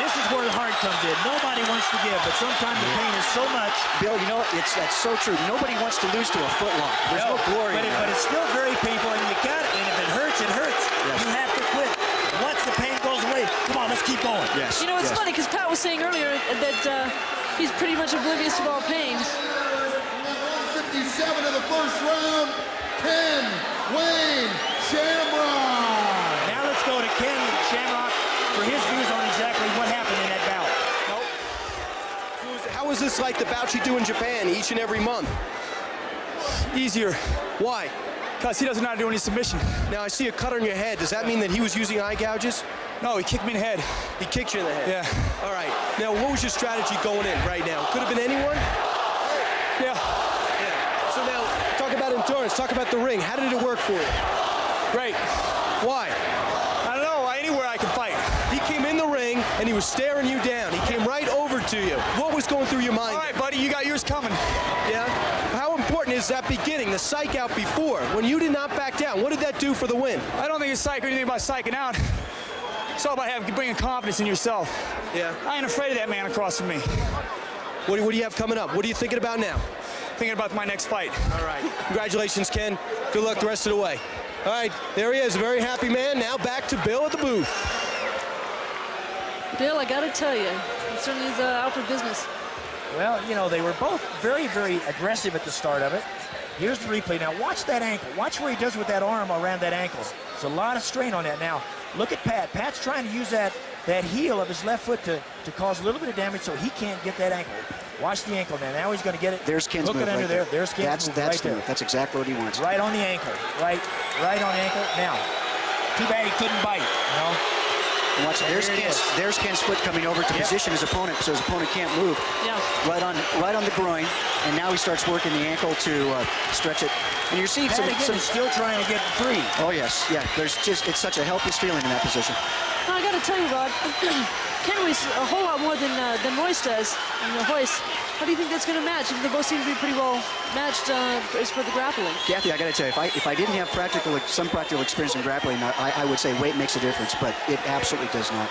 This is where the heart comes in. Nobody wants to give, but sometimes the pain is so much. Bill, you know, that's so true. Nobody wants to lose to a footlock. There's no glory in that. But it's still very painful, and you got it. And if it hurts, it hurts. Yes. You have to quit. Once the pain goes away, come on, let's keep going. Yes. You know, it's funny because Pat was saying earlier that he's pretty much oblivious to all pain. 57 of the first round, Ken Wayne Shamrock. Now let's go to Ken Shamrock for his views on exactly what happened in that bout. How is this like the bouts you do in Japan each and every month? Easier. Why? Because he doesn't know how to do any submission. Now, I see a cut on your head. Does that mean that he was using eye gouges? No, he kicked me in the head. He kicked you in the head? Yeah. All right. Now, what was your strategy going in right now? Could have been anyone? Yeah. So now, talk about endurance. Talk about the ring. How did it work for you? Great. Why? I don't know. Anywhere I can fight. He came in the ring, and he was staring you down. He came right over to you. What was going through your mind? All right, buddy, you got yours coming. Yeah? How important is that beginning, the psych out before? When you did not back down, what did that do for the win? I don't think it's psych or anything about psyching out. It's all about bringing confidence in yourself. Yeah. I ain't afraid of that man across from me. What do you have coming up? What are you thinking about now? Thinking about my next fight. All right. Congratulations, Ken. Good luck the rest of the way. All right, there he is, a very happy man. Now back to Bill at the booth. Bill, I got to tell you, he certainly is out for business. Well, you know, they were both very, very aggressive at the start of it. Here's the replay. Now, watch that ankle. Watch what he does with that arm around that ankle. There's a lot of strain on that. Now, look at Pat. Pat's trying to use that heel of his left foot to cause a little bit of damage so he can't get that ankle. Watch the ankle now. Now he's going to get it. There's Ken's Look move under right there. There's Ken's move right there. That's exactly what he wants. Right on the ankle. Right on the ankle. Now, too bad he couldn't bite, you know. Watch, there's Ken's foot coming over to position his opponent, so his opponent can't move. Yeah. Right on the groin, and now he starts working the ankle to stretch it. And you're seeing some still trying to get free. Oh yes, yeah. It's such a helpless feeling in that position. Now, I got to tell you, Rod, Ken weighs a whole lot more than Royce does. And Royce, how do you think that's going to match? They both seem to be pretty well matched as for the grappling. Kathy, I got to tell you, if I didn't have some practical experience in grappling, I would say weight makes a difference, but it absolutely does not.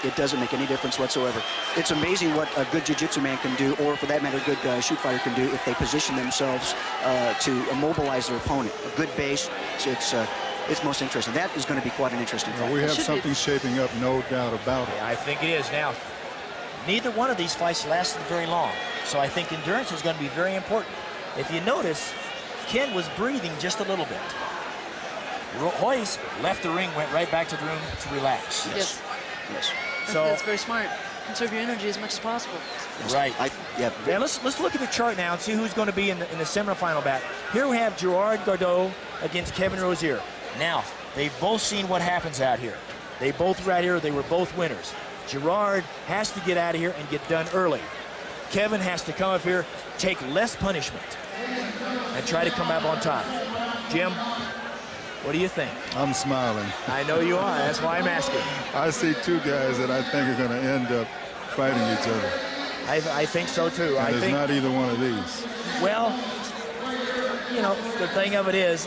It doesn't make any difference whatsoever. It's amazing what a good jiu-jitsu man can do, or for that matter, a good shoot fighter can do if they position themselves to immobilize their opponent. A good base, it's most interesting. That is going to be quite an interesting fight. We have something shaping up, no doubt about it. Yeah, I think it is. Now, neither one of these fights lasted very long, so I think endurance is going to be very important. If you notice, Ken was breathing just a little bit. Royce left the ring, went right back to the room to relax. Yes. So that's very smart. Conserve your energy as much as possible. Right. Now let's look at the chart now and see who's going to be in the semifinal bout. Here we have Gerard Gordeau against Kevin Rozier. Now, they've both seen what happens out here. They both were out here. They were both winners. Gerard has to get out of here and get done early. Kevin has to come up here, take less punishment, and try to come out on top. Jim, what do you think? I'm smiling. I know you are. That's why I'm asking. I see two guys that I think are going to end up fighting each other. I think so, too. And it's not either one of these. Well, you know, the thing of it is,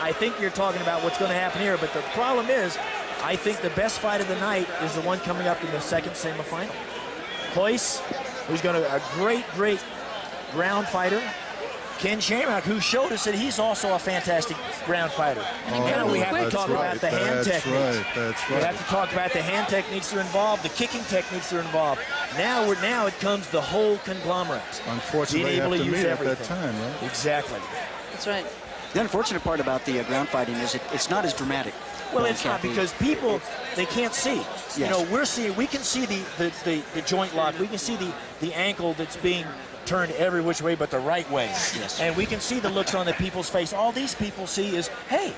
I think you're talking about what's going to happen here, but the problem is, I think the best fight of the night is the one coming up in the second semifinal. Royce, who's a great ground fighter. Ken Shamrock, who showed us that he's also a fantastic ground fighter. Now we have to talk about the hand techniques. That's right. We have to talk about the hand techniques that are involved, the kicking techniques that are involved. Now it comes the whole conglomerate. Unfortunately, they have to meet at that time, right? Exactly. That's right. The unfortunate part about the ground fighting is it's not as dramatic. Well, it's not, because people, they can't see. Yes. You know, we can see the joint lock. We can see the ankle that's being turned every which way but the right way. Yes. And we can see the looks on the people's face. All these people see is, hey,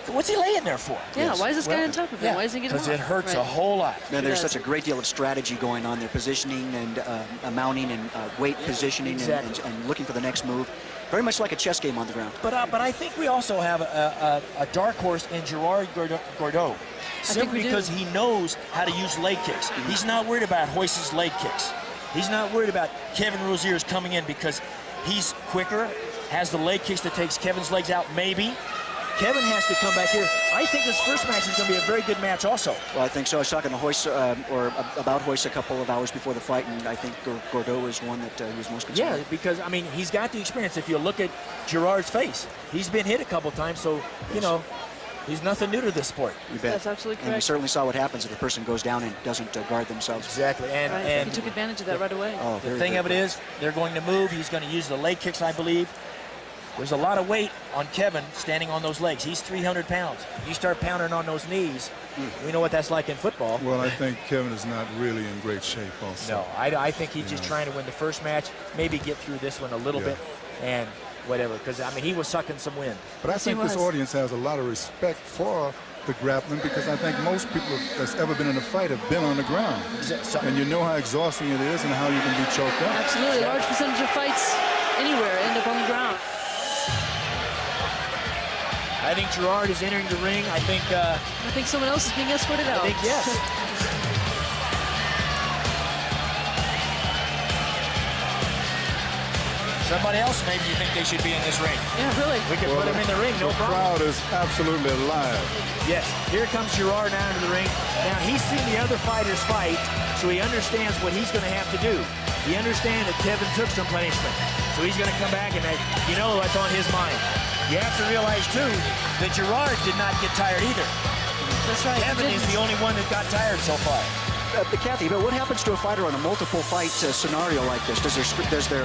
what's he laying there for? Yeah, why is this guy on top of him? Yeah, why isn't he getting off? because it hurts a whole lot. Man, there's such a great deal of strategy going on there, positioning and mounting and weight positioning and looking for the next move. Very much like a chess game on the ground. But I think we also have a dark horse in Gerard Gordeau, simply because he knows how to use leg kicks. He's not worried about Royce's leg kicks. He's not worried about Kevin Rozier's coming in because he's quicker, has the leg kicks that takes Kevin's legs out, maybe. Kevin has to come back here. I think this first match is going to be a very good match also. Well, I think so. I was talking to Royce, about Royce a couple of hours before the fight, and I think Gordeau was one that he was most concerned. Yeah, because, I mean, he's got the experience. If you look at Gerard's face, he's been hit a couple times, so, you know, he's nothing new to this sport. You bet. That's absolutely correct. And we certainly saw what happens if a person goes down and doesn't guard themselves. Exactly. And he took advantage of that right away. Oh, the thing of it is, they're going to move. He's going to use the leg kicks, I believe. There's a lot of weight on Kevin standing on those legs. He's 300 pounds. You start pounding on those knees, we know what that's like in football. Well, I think Kevin is not really in great shape also. No, I think he's just trying to win the first match, maybe get through this one a little bit, and whatever, because, I mean, he was sucking some wind. But I think this audience has a lot of respect for the grappling, because I think most people that's ever been in a fight have been on the ground. And you know how exhausting it is and how you can be choked up. Absolutely. A large percentage of fights anywhere end up on the ground. I think Gerard is entering the ring. I think someone else is being escorted out. I think yes. Somebody else maybe you think they should be in this ring. Yeah, really. We can put him in the ring, no problem. The crowd is absolutely alive. Yes, here comes Gerard now into the ring. Now, he's seen the other fighters fight, so he understands what he's going to have to do. He understands that Kevin took some punishment, so he's going to come back and, you know, that's on his mind. You have to realize, too, that Gerard did not get tired either. That's right. Kevin is the only one that got tired so far. Kathy, but what happens to a fighter on a multiple fight scenario like this? Does their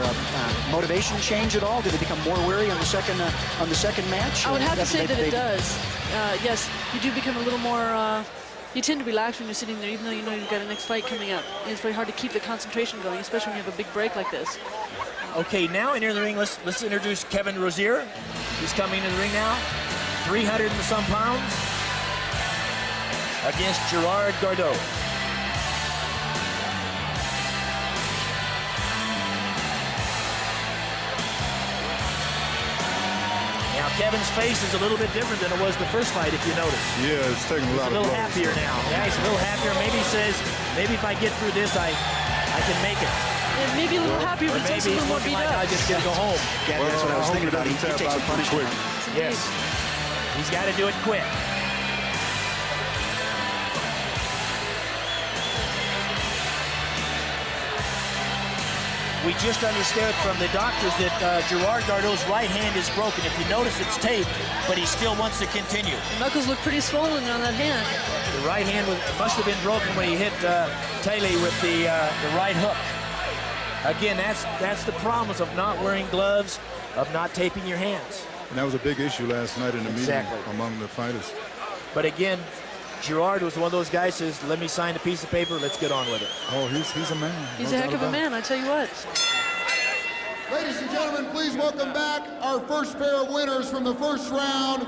motivation change at all? Do they become more weary on the second match? I would have to say that it does. Yes, you do become a little more. You tend to relax when you're sitting there, even though you know you've got a next fight coming up. And it's very hard to keep the concentration going, especially when you have a big break like this. Okay, now in the ring, let's introduce Kevin Rozier. He's coming into the ring now, 300 and some pounds, against Gerard Gordeau. Now, Kevin's face is a little bit different than it was the first fight, if you notice. Yeah, it's taking a lot of blows. He's a little happier now. Yeah, he's a little happier. Maybe he says, maybe if I get through this, I can make it. Yeah, maybe a little happier, but also a little more beat up. I just get to go home. Yeah, that's what I was thinking about. He takes some punishment. Yes. He's got to do it quick. We just understood from the doctors that Gerard Gordeau's right hand is broken. If you notice, it's taped, but he still wants to continue. The knuckles look pretty swollen on that hand. The right hand must have been broken when he hit Taylor with the right hook. Again, that's the promise of not wearing gloves, of not taping your hands. And that was a big issue last night in the meeting among the fighters. But again, Gerard was one of those guys who says, let me sign a piece of paper, let's get on with it. Oh, he's a man. He's a heck of a man, I tell you what. Ladies and gentlemen, please welcome back our first pair of winners from the first round.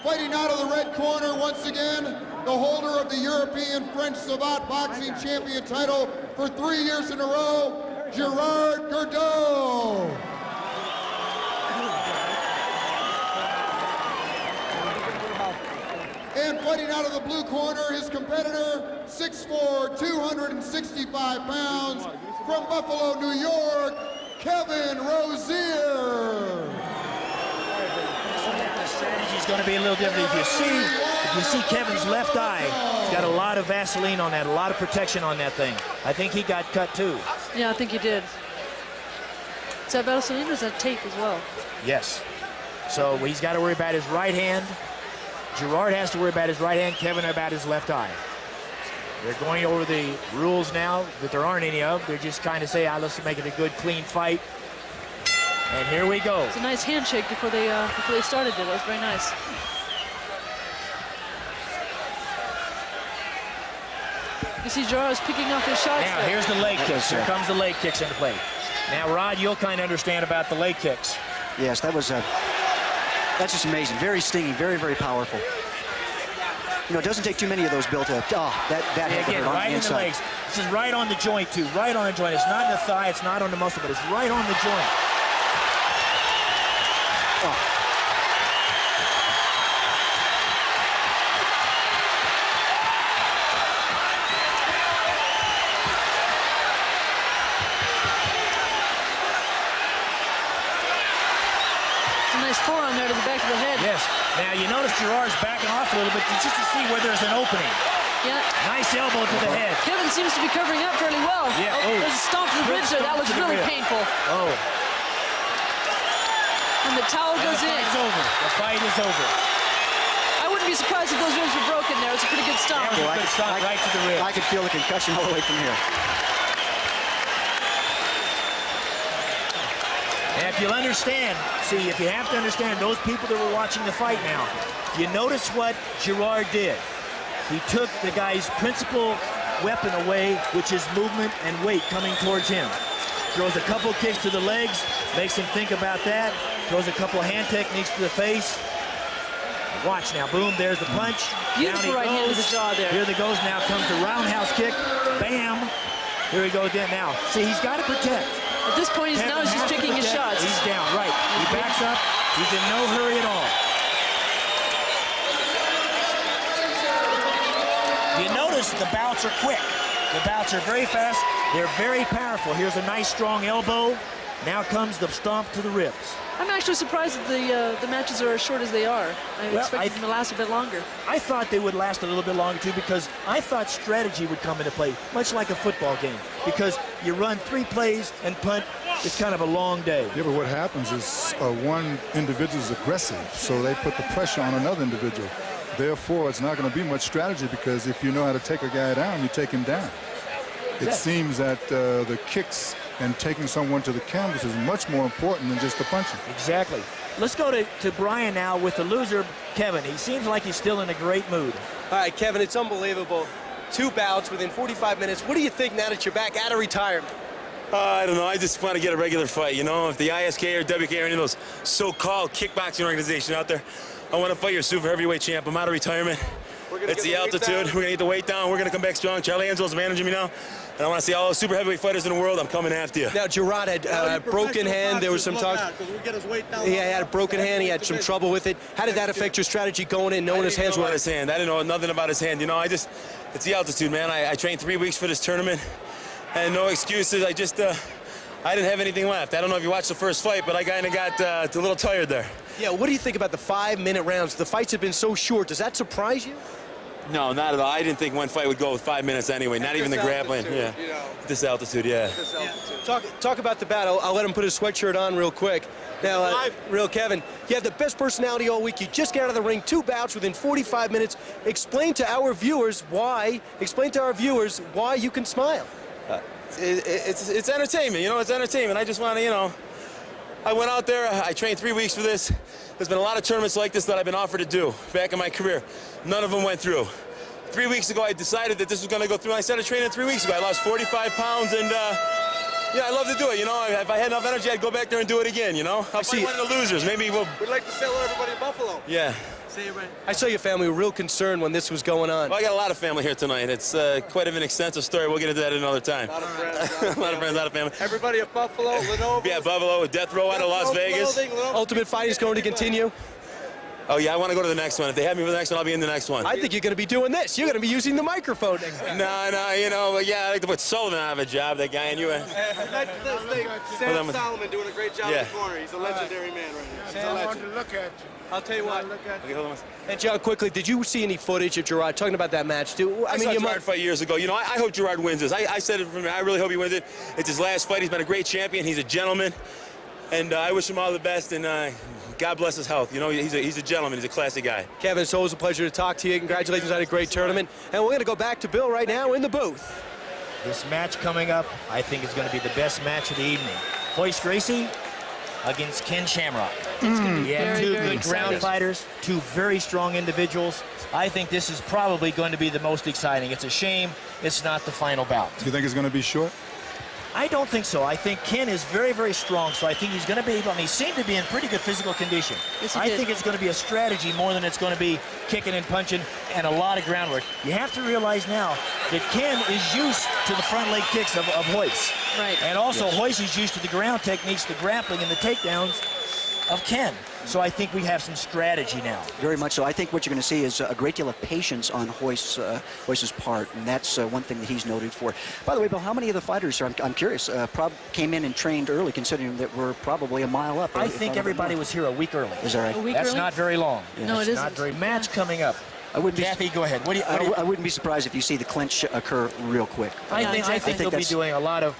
Fighting out of the red corner once again, the holder of the European French Savate Boxing Champion title for 3 years in a row, Gerard Gordeau. And fighting out of the blue corner, his competitor, 6'4", 265 pounds, from Buffalo, New York, Kevin Rozier. The strategy is going to be a little different. If you see Kevin's left eye, he's got a lot of Vaseline on that, a lot of protection on that thing. I think he got cut too. Yeah, I think he did. Is that Vaseline or is that tape as well? Yes. So he's got to worry about his right hand. Gerard has to worry about his right hand, Kevin about his left eye. They're going over the rules now that there aren't any of. They're just kind of say, let's make it a good, clean fight. And here we go. It's a nice handshake before they started it. That was very nice. You see Gerard's picking off his shots. Now, here's the leg kicks. Here comes the leg kicks into play. Now, Rod, you'll kind of understand about the leg kicks. Yes, that's just amazing. Very stinging, very, very powerful. You know, it doesn't take too many of those built up. Oh, that again, right in the legs. This is right on the joint, too. Right on the joint. It's not in the thigh. It's not on the muscle, but it's right on the joint. Oh. you notice Gerard's backing off a little bit just to see where there's an opening. Yeah. Nice elbow to the head. Kevin seems to be covering up fairly well. Yeah. Oh, there's a stomp to the ribs there. That was really painful. Oh. And the towel goes in. The fight's over. The fight is over. I wouldn't be surprised if those ribs were broken there. It's a pretty good stomp. That was a good stomp right to the ribs. I could feel the concussion all the way from here. And if you'll understand, see, if you have to understand, those people that were watching the fight now, you notice what Gerard did. He took the guy's principal weapon away, which is movement and weight coming towards him. Throws a couple kicks to the legs, makes him think about that. Throws a couple of hand techniques to the face. Watch now, boom, there's the punch. Beautiful right hand to the jaw there. Here he goes, now comes the roundhouse kick. Bam. Here we go again now. See, he's got to protect. At this point, he's just picking his shots. He's down, right. He backs up. He's in no hurry at all. You notice the bouts are quick. The bouts are very fast. They're very powerful. Here's a nice strong elbow. Now comes the stomp to the ribs. I'm actually surprised that the matches are as short as they are. I expected them to last a bit longer. I thought they would last a little bit longer too, because I thought strategy would come into play, much like a football game, because you run 3 plays and punt. It's kind of a long day. Yeah, but what happens is one individual is aggressive, so they put the pressure on another individual. Therefore, it's not going to be much strategy, because if you know how to take a guy down, you take him down. It seems that the kicks and taking someone to the canvas is much more important than just the punching. Exactly. Let's go to Brian now with the loser, Kevin. He seems like he's still in a great mood. All right, Kevin, it's unbelievable. 2 bouts within 45 minutes. What do you think now that you're back out of retirement? I don't know. I just want to get a regular fight, you know? If the ISK or WK or any of those so-called kickboxing organizations out there, I want to fight your super heavyweight champ. I'm out of retirement. It's the altitude. We're going to get the weight down. We're going to come back strong. Charlie Angel's managing me now. And I want to see all those super heavyweight fighters in the world. I'm coming after you. Now, Gerard had a broken hand. There was some talk. He had a broken hand. He had some trouble with it. How did that affect your strategy going in, knowing his hands were on his hand? I didn't know nothing about his hand. You know, it's the altitude, man. I trained 3 weeks for this tournament, and no excuses. I didn't have anything left. I don't know if you watched the first fight, but I kind of got a little tired there. Yeah, what do you think about the 5-minute rounds? The fights have been so short. Does that surprise you? No, not at all. I didn't think one fight would go with 5 minutes anyway. Not even the grappling. Yeah. You know. This altitude, yeah. Talk about the battle. I'll let him put his sweatshirt on real quick. Now, real Kevin, you have the best personality all week. You just got out of the ring, 2 bouts within 45 minutes. Explain to our viewers why you can smile. It's entertainment, you know. It's entertainment. I just want to, you know. I went out there. I trained 3 weeks for this. There's been a lot of tournaments like this that I've been offered to do back in my career. None of them went through. 3 weeks ago, I decided that this was going to go through. I started training 3 weeks ago. I lost 45 pounds, and yeah, I love to do it. You know, if I had enough energy, I'd go back there and do it again. You know, I'll fight one of the losers. Maybe we'll. We'd like to sell everybody in Buffalo. Yeah. I saw your family were real concerned when this was going on. Well, I got a lot of family here tonight. It's quite of an extensive story. We'll get into that another time. A lot of friends. A lot of friends, a lot of family. Everybody at Buffalo, Lenovo. Yeah, Buffalo, Death Row out of Las Vegas. Ultimate Fighting is going to continue. Oh, yeah, I want to go to the next one. If they have me for the next one, I'll be in the next one. I think you're going to be doing this. You're going to be using the microphone next time. No, you know, but yeah, I like to put Sullivan out of a job, that guy, and you. Sam Solomon doing a great job in the corner. He's a legendary man right here. He's a legend. To look at you. I'll tell you what. Okay, hold on. And John, quickly, did you see any footage of Gerard talking about that match? I saw Gerard fight years ago. You know, I hope Gerard wins this. I said it from me. I really hope he wins it. It's his last fight. He's been a great champion. He's a gentleman, and I wish him all the best. And God bless his health. You know, he's a gentleman. He's a classy guy. Kevin, it's always a pleasure to talk to you. Congratulations on a great tournament. And we're going to go back to Bill right now in the booth. This match coming up, I think, is going to be the best match of the evening. Royce Gracie against Ken Shamrock. Yeah, two good ground fighters, 2 very strong individuals. I think this is probably going to be the most exciting. It's a shame it's not the final bout. Do you think it's going to be short? I don't think so. I think Ken is very, very strong, so I think he's going to be able, and he seemed to be in pretty good physical condition. Yes, I think it's going to be a strategy more than it's going to be kicking and punching and a lot of groundwork. You have to realize now that Ken is used to the front leg kicks of Royce. Right. And also Royce is used to the ground techniques, the grappling and the takedowns. of Ken. So I think we have some strategy now. Very much so. I think what you're going to see is a great deal of patience on Royce's part, and that's one thing that he's noted for. By the way, Bill, how many of the fighters, I'm curious, came in and trained early, considering that we're probably a mile up? I think everybody was here a week early. Is that right? A week That's early? not very long. Yeah. No, it isn't. Not very. Match coming up. Kathy, go ahead. I wouldn't be surprised if you see the clinch occur real quick. I think they'll be doing a lot of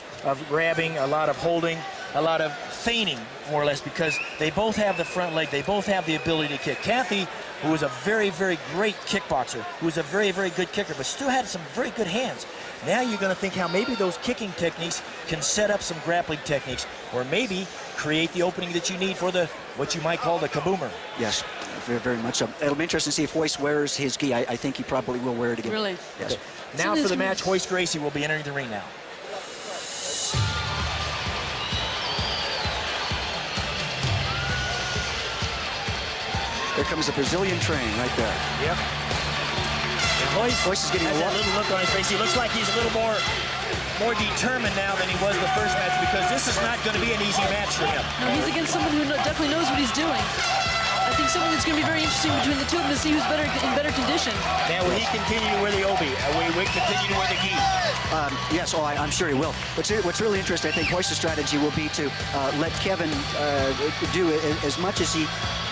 grabbing, a lot of holding, a lot of feigning, more or less, because they both have the front leg. They both have the ability to kick. Kathy, who is a very, very great kickboxer, who is a very, very good kicker, but still had some very good hands. Now you're going to think how maybe those kicking techniques can set up some grappling techniques, or maybe create the opening that you need for the what you might call the kaboomer. Yes, very, very much so. It'll be interesting to see if Royce wears his gi. I think he probably will wear it again. Really? Yes. Okay. Now for the match, Royce Gracie will be entering the ring now. There comes the Brazilian train right there. Yep. And Royce is getting has that little look on his face. He looks like he's a little more determined now than he was the first match, because this is not going to be an easy match for him. No, he's against someone who definitely knows what he's doing. I think something that's going to be very interesting between the two of them to see who's in better condition. Now, will he continue to wear the obi? Will he continue to wear the gi? Yes, I'm sure he will. What's really interesting, I think Royce's strategy will be to let Kevin do as much as he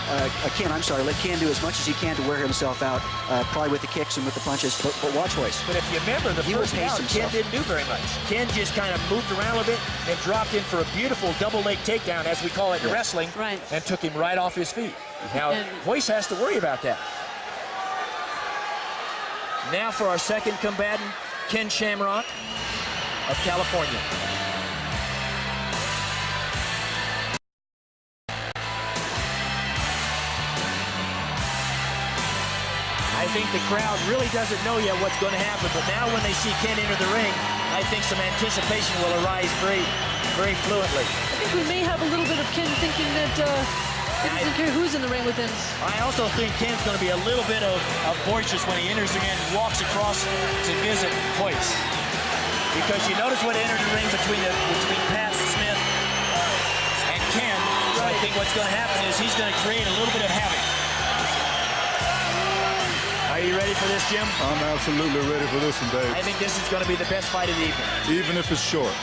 let Ken do as much as he can to wear himself out, probably with the kicks and with the punches, but watch Royce. But if you remember, the first round, Ken didn't do very much. Ken just kind of moved around a bit and dropped in for a beautiful double leg takedown, as we call it in wrestling, and took him right off his feet. Now, Royce has to worry about that. Now for our second combatant, Ken Shamrock of California. I think the crowd really doesn't know yet what's going to happen, but now when they see Ken enter the ring, I think some anticipation will arise very, very fluently. I think we may have a little bit of Ken thinking that he doesn't care who's in the ring with him. I also think Ken's going to be a little bit of boisterous when he enters the ring and walks across to visit Royce. Because you notice what entered the ring between Pat Smith and Ken. So I think what's going to happen is he's going to create a little bit of havoc. Are you ready for this, Jim? I'm absolutely ready for this one, Dave. I think this is going to be the best fight of the evening. Even if it's short.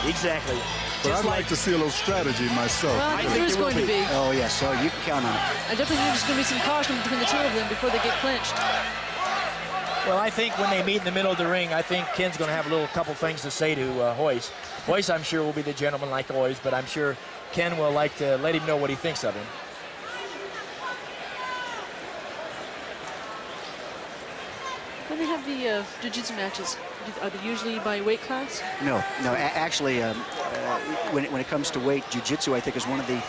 Exactly. But I'd like to see a little strategy myself. Well, I think there's going to be. Oh, yes, so you can count on it. I definitely think there's going to be some caution between the two of them before they get clinched. Well, I think when they meet in the middle of the ring, I think Ken's going to have a couple things to say to Royce. Royce, I'm sure, will be the gentleman like always, but I'm sure Ken will like to let him know what he thinks of him. When they have the jiu-jitsu matches, are they usually by weight class? No. Actually, when it comes to weight, jiu-jitsu, I think, is one of the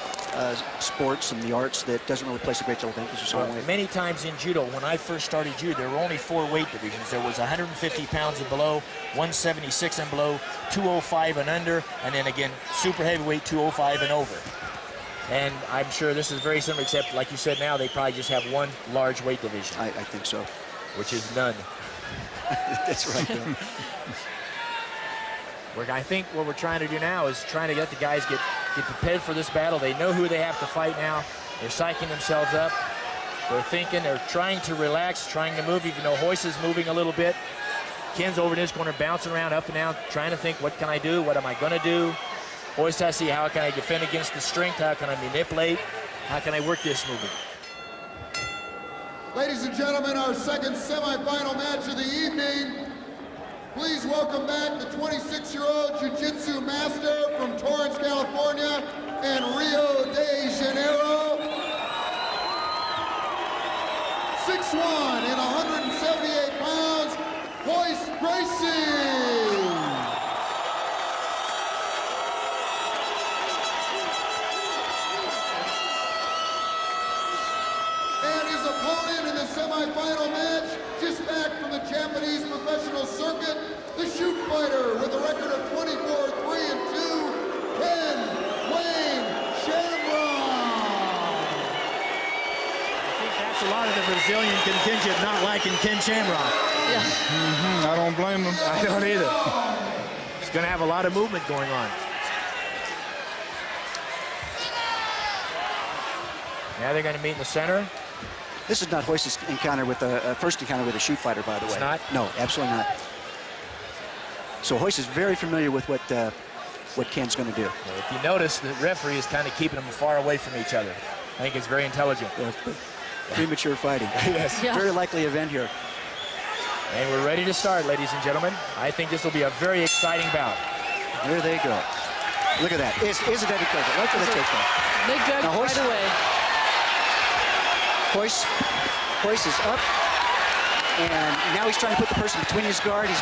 sports and the arts that doesn't really place a great deal of emphasis on weight. Many times in judo, when I first started judo, there were only 4 weight divisions. There was 150 pounds and below, 176 and below, 205 and under, and then again, super heavyweight, 205 and over. And I'm sure this is very similar, except, like you said, now they probably just have one large weight division. I think so. Which is none. That's right. I think what we're trying to do now is trying to get the guys get prepared for this battle. They know who they have to fight now. They're psyching themselves up. They're thinking, they're trying to relax, trying to move, even though Royce is moving a little bit. Ken's over in his corner, bouncing around up and down, trying to think, what can I do? What am I going to do? Royce has to see, how can I defend against the strength? How can I manipulate? How can I work this movement? Ladies and gentlemen, our second semifinal match of the evening. Please welcome back the 26-year-old jiu-jitsu master from Torrance, California and Rio de Janeiro. 6'1" and 178 pounds, Royce Gracie. Semi-final match, just back from the Japanese professional circuit, the shoot fighter with a record of 24-3-2, Ken Wayne Shamrock. I think that's a lot of the Brazilian contingent not liking Ken Shamrock. Yeah. I don't blame them. I don't either. He's going to have a lot of movement going on. Now they're going to meet in the center. This is not Royce's encounter with first encounter with a shoot fighter, by the way. It's not? No, absolutely not. So Royce is very familiar with what Ken's going to do. Well, if you notice, the referee is kind of keeping them far away from each other. I think it's very intelligent. Premature fighting. Yes. Yeah. Very likely event here. And we're ready to start, ladies and gentlemen. I think this will be a very exciting bout. There they go. Look at that. Is a dedicated right for the takedown. Big drag right away. Royce is up, and now he's trying to put the person between his guard.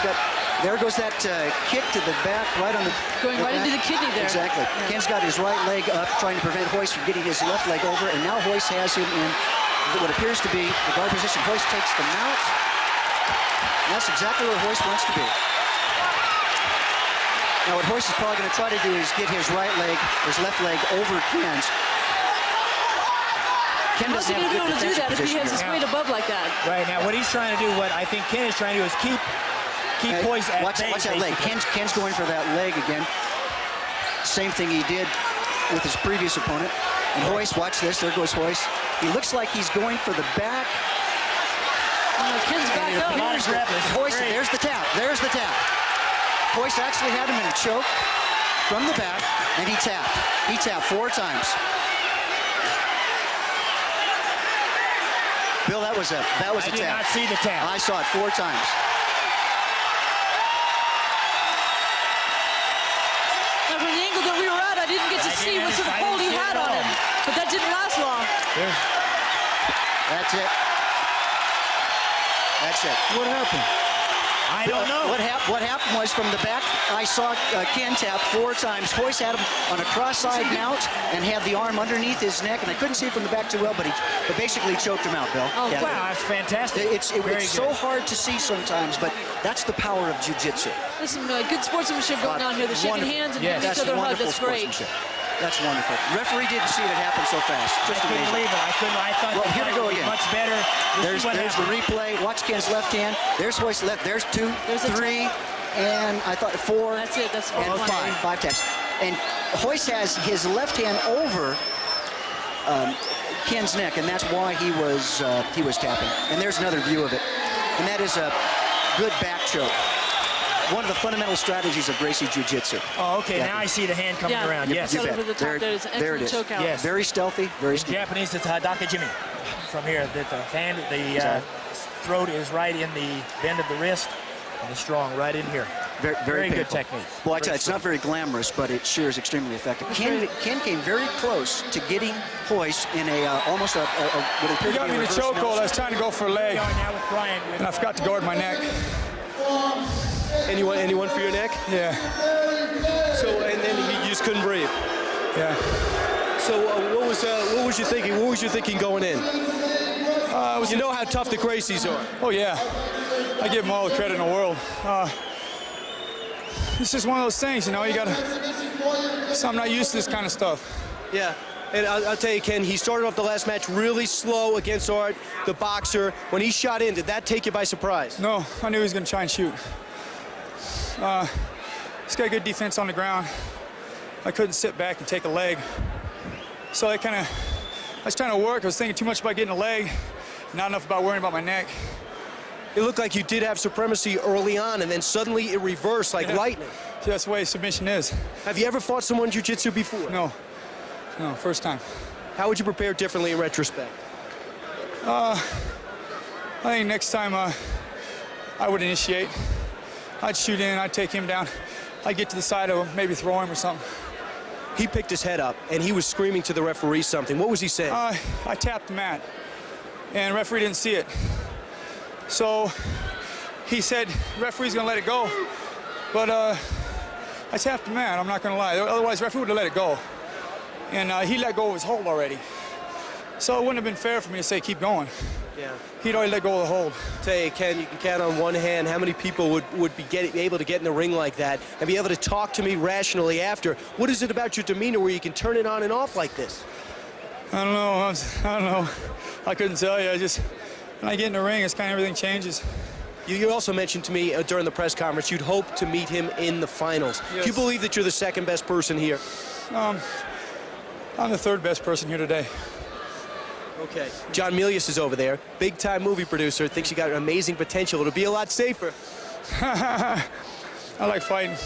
There goes that kick to the back, right on the... Going right into the kidney there. Exactly. Yeah. Ken's got his right leg up, trying to prevent Royce from getting his left leg over, and now Royce has him in what appears to be the guard position. Royce takes the mount. And that's exactly where Royce wants to be. Now what Royce is probably going to try to do is get his his left leg over Ken's. Ken How's he going to be able to do that if he has his weight above like that? Right, now what he's trying to do, what I think Ken is trying to do is keep Royce at bay. Watch that leg. Ken's going for that leg again. Same thing he did with his previous opponent. And Royce, watch this, there goes Royce. He looks like he's going for the back. Ken's back up. Royce, there's the tap, Royce actually had him in a choke from the back, and he tapped. He tapped 4 times. Bill, that was a tap. I did not see the tap. I saw it 4 times. Now, from the angle that we were at, I didn't get to see what sort of hold he had on him, but that didn't last long. That's it. What happened? I don't know. What happened was from the back, I saw Ken tap 4 times. Royce had him on a cross-side mount and had the arm underneath his neck, and I couldn't see it from the back too well, but basically choked him out, Bill. Oh, yeah. Wow, that's fantastic. It's so hard to see sometimes, but that's the power of jiu-jitsu. There's some good sportsmanship going on here. They're shaking hands and giving each other a hug. That's great. That's wonderful. Referee didn't see it happen so fast. Just I couldn't believe it. I thought the here we go again. Much better. There's the replay. Watch Ken's left hand. There's Royce's left. There's 2, 3, and I thought 4. That's it. That's 4. And 5 taps. And Royce has his left hand over Ken's neck, and that's why he was tapping. And there's another view of it. And that is a good back choke. One of the fundamental strategies of Gracie Jiu-Jitsu. Oh, okay. Now I see the hand coming around. Yes. You bet. There it is. Yes. Very stealthy. Very stealthy. Japanese, it's Hadaka-jimi. From here, the hand, the throat is right in the bend of the wrist, and the strong right in here. Very good technique. Well, I tell you, it's not very glamorous, but it sure is extremely effective. Ken came very close to getting Royce in almost a what appeared to be a reverse. He got me in a chokehold. I was trying to go for a leg, and I forgot to guard my neck. Anyone for your neck? Yeah. So, and then you just couldn't breathe. Yeah. So, what was you thinking? What was you thinking going in? You know how tough the Gracies are. Oh yeah. I give them all the credit in the world. It's just one of those things, you know. So I'm not used to this kind of stuff. Yeah. And I'll tell you, Ken, he started off the last match really slow against Art, the boxer. When he shot in, did that take you by surprise? No, I knew he was going to try and shoot. He's got good defense on the ground. I couldn't sit back and take a leg. So I was trying to work. I was thinking too much about getting a leg, not enough about worrying about my neck. It looked like you did have supremacy early on, and then suddenly it reversed like lightning. See, that's the way submission is. Have you ever fought someone jiu-jitsu before? No, first time. How would you prepare differently in retrospect? I think next time I would initiate. I'd shoot in, I'd take him down. I'd get to the side of him, maybe throw him or something. He picked his head up, and he was screaming to the referee something. What was he saying? I tapped the mat, and the referee didn't see it. So he said, referee's gonna let it go. But I tapped the mat, I'm not gonna lie. Otherwise, referee would have let it go. And he let go of his hold already. So it wouldn't have been fair for me to say, keep going. Yeah. He'd already let go of the hold. Tell you, Ken, you can count on one hand how many people would be able to get in the ring like that and be able to talk to me rationally after. What is it about your demeanor where you can turn it on and off like this? I don't know. I couldn't tell you. When I get in the ring, it's kind of everything changes. You also mentioned to me during the press conference you'd hope to meet him in the finals. Yes. Do you believe that you're the second best person here? I'm the third best person here today. Okay. John Milius is over there, big-time movie producer, thinks you got amazing potential. It'll be a lot safer. I like fighting.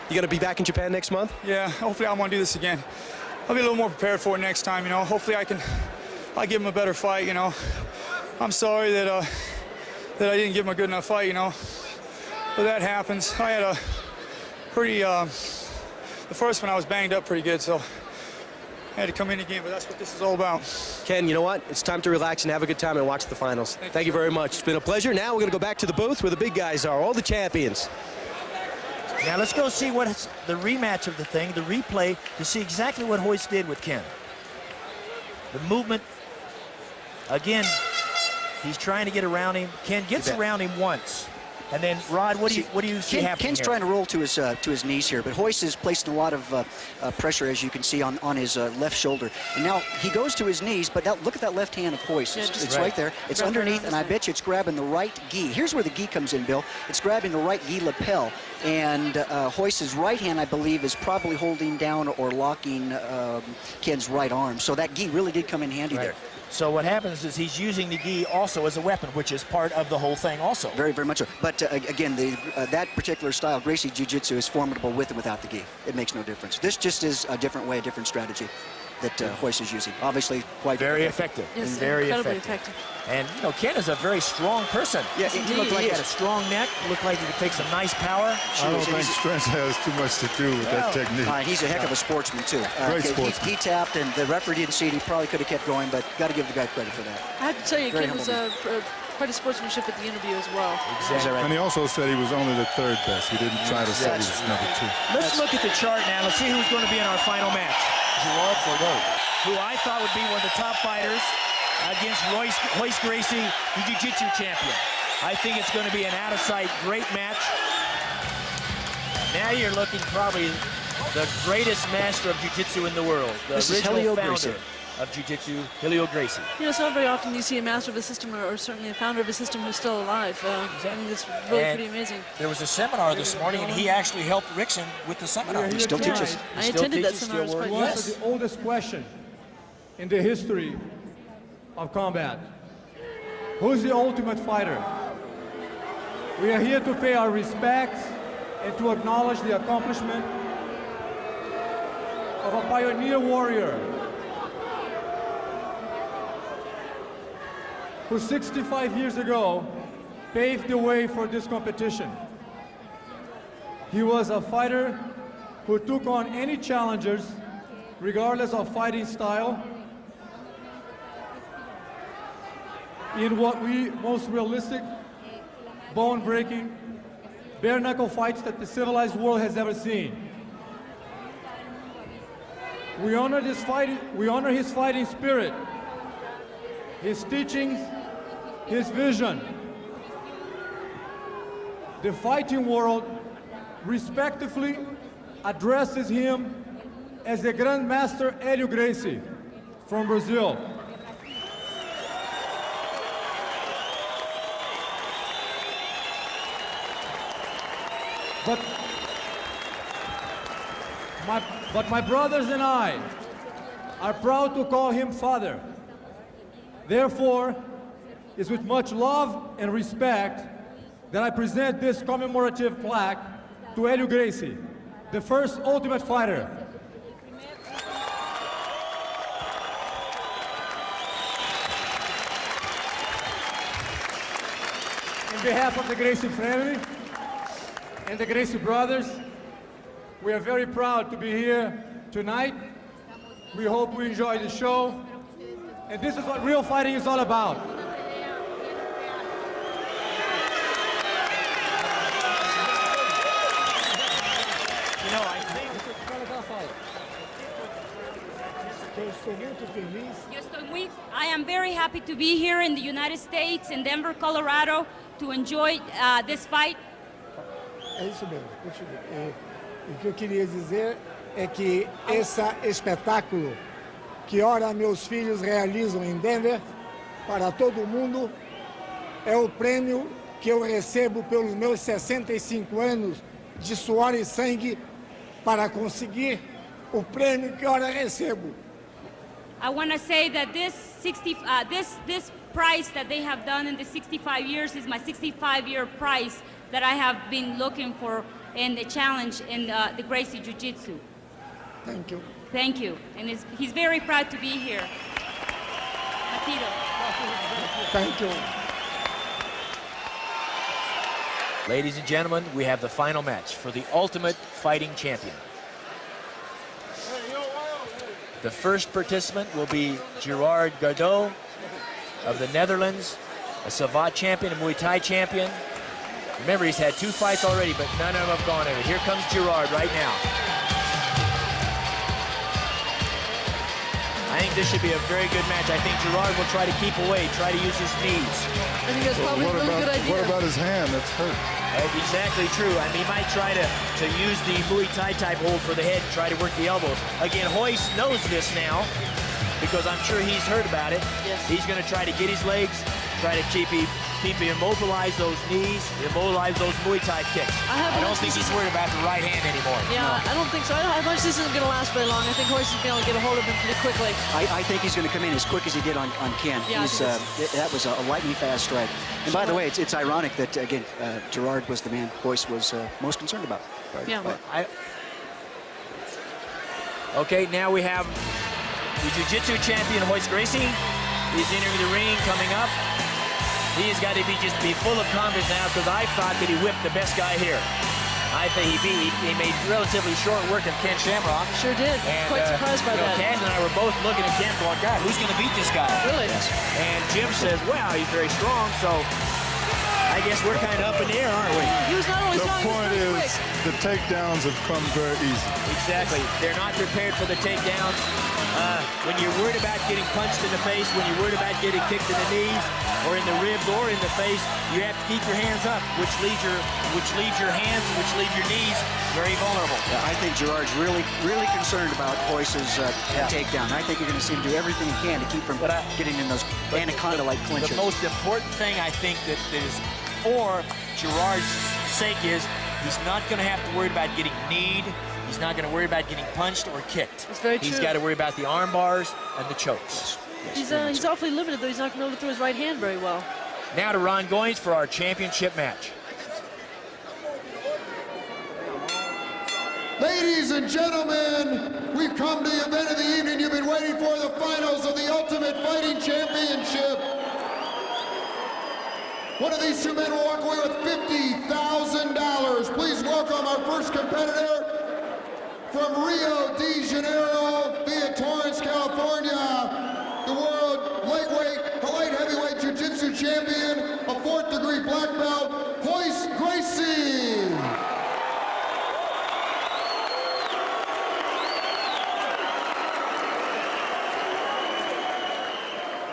You gonna be back in Japan next month? Yeah, hopefully I won't do this again. I'll be a little more prepared for it next time, you know. Hopefully I'll give him a better fight, you know. I'm sorry that I didn't give him a good enough fight, you know. But that happens. I had a pretty, the first one I was banged up pretty good, so I had to come in again, but that's what this is all about. Ken, you know what? It's time to relax and have a good time and watch the finals. Thank you very much. It's been a pleasure. Now we're going to go back to the booth where the big guys are, all the champions. Now let's go see what the rematch of the thing, the replay, to see exactly what Royce did with Ken. The movement, again, he's trying to get around him. Ken gets around him once. And then, Rod, what do you see happening Ken's here? trying to roll to his knees here, but Royce is placing a lot of pressure, as you can see, on his left shoulder. And now he goes to his knees, but now look at that left hand of Royce. Yeah, it's right there. It's underneath, and I bet you it's grabbing the right gi. Here's where the gi comes in, Bill. It's grabbing the right gi lapel. And Royce's right hand, I believe, is probably holding down or locking Ken's right arm. So that gi really did come in handy there. So what happens is he's using the gi also as a weapon, which is part of the whole thing also. Very, very much so. But again, that particular style, Gracie Jiu-Jitsu, is formidable with and without the gi. It makes no difference. This just is a different way, a different strategy that Royce is using. Obviously, quite very effective. Yes, and very incredibly effective. And, you know, Ken is a very strong person. Yes, he looked like he had a strong neck. Looked like he could take some nice power. I don't think strength has too much to do with that technique. He's a heck of a sportsman, too. Great sportsman. He tapped, and the referee didn't see it. He probably could have kept going, but got to give the guy credit for that. I have to tell you, Ken was quite a sportsmanship at the interview as well. Exactly. And he also said he was only the third best. He didn't try to say he was number 2. Let's look at the chart now. Let's see who's going to be in our final match. Gerard Bordeaux, who I thought would be one of the top fighters against Royce Gracie, the Jiu-Jitsu champion. I think it's going to be an out-of-sight great match. Now you're looking probably the greatest master of Jiu-Jitsu in the world, the original founder of Jiu-Jitsu, Helio Gracie. You know, it's not very often you see a master of a system or certainly a founder of a system who's still alive. I mean, it's really pretty amazing. There was a seminar this morning, and he actually helped Rickson with the seminar. He still teaches. I attended that seminar. It was quite Yes. The oldest question in the history of combat. Who's the ultimate fighter? We are here to pay our respects and to acknowledge the accomplishment of a pioneer warrior who 65 years ago paved the way for this competition. He was a fighter who took on any challengers, regardless of fighting style, in what we most realistic, bone-breaking, bare-knuckle fights that the civilized world has ever seen. We honor his fighting spirit, his teachings, his vision. The fighting world respectively addresses him as the Grandmaster Helio Gracie from Brazil. But my brothers and I are proud to call him father. Therefore, it's with much love and respect that I present this commemorative plaque to Helio Gracie, the first Ultimate Fighter. On behalf of the Gracie family and the Gracie brothers, we are very proud to be here tonight. We hope we enjoy the show. And this is what real fighting is all about. You know, I think... I am very happy to be here in the United States, in Denver, Colorado, to enjoy this fight. É isso mesmo. O que eu queria dizer é que esse espetáculo que ora meus filhos realizam em Denver para todo mundo é o prêmio que eu recebo pelos meus 65 anos de suor e sangue para conseguir o prêmio que ora recebo. I want to say that this price that they have done in the 65 years is my 65-year price that I have been looking for in the challenge in the Gracie Jiu-Jitsu. Thank you. Thank you. And he's very proud to be here. Matito. Thank you. Ladies and gentlemen, we have the final match for the Ultimate Fighting Champion. The first participant will be Gerard Gardot of the Netherlands, a Savate champion, a Muay Thai champion. Remember, he's had 2 fights already, but none of them have gone anywhere. Here comes Gerard right now. I think this should be a very good match. I think Gerard will try to keep away, try to use his knees. I think that's probably a really good idea. What about his hand? That's hurt. Exactly true. I mean, he might try to use the Muay Thai type hold for the head and try to work the elbows. Again, Royce knows this now because I'm sure he's heard about it. Yes. He's going to try to get his legs, try to keep immobilize those knees, immobilize those Muay Thai kicks. I don't think he's worried about the right hand anymore. Yeah, no. I don't think so. I think this isn't going to last very long. I think Royce is going to get a hold of him pretty quickly. I think he's going to come in as quick as he did on Ken. Yeah, that was a lightning fast strike. And by the way, it's ironic that, again, Gerard was the man Royce was most concerned about. Right? Yeah. Okay, now we have the Jiu-Jitsu champion, Royce Gracie. He's entering the ring coming up. He's got to be full of confidence now because I thought that he whipped the best guy here. I think he made relatively short work of Ken Shamrock. Sure did. And, quite surprised by that. Kaz and I were both looking at Ken going, God, who's going to beat this guy? Really? And Jim says, wow, he's very strong, so I guess we're kind of up in the air, aren't we? He was not only strong, The point he was is, the takedowns have come very easy. Exactly. They're not prepared for the takedowns. When you're worried about getting punched in the face, when you're worried about getting kicked in the knees, or in the ribs, or in the face, you have to keep your hands up, which leaves your hands, which leave your knees very vulnerable. Yeah, I think Gerard's really concerned about Royce's takedown. I think you're going to see him do everything he can to keep from getting in those anaconda-like clinches. The most important thing I think that is for Gerard's sake is he's not going to have to worry about getting kneed. He's not going to worry about getting punched or kicked. That's very true. He's got to worry about the arm bars and the chokes. He's awfully limited, though. He's not going to be able to throw his right hand very well. Now to Ron Goins for our championship match. Ladies and gentlemen, we've come to the event of the evening you've been waiting for, the finals of the Ultimate Fighting Championship. One of these two men will walk away with $50,000. Please welcome our first competitor from Rio de Janeiro via Torrance, California, the world light heavyweight jiu-jitsu champion, a 4th degree black belt, Royce Gracie.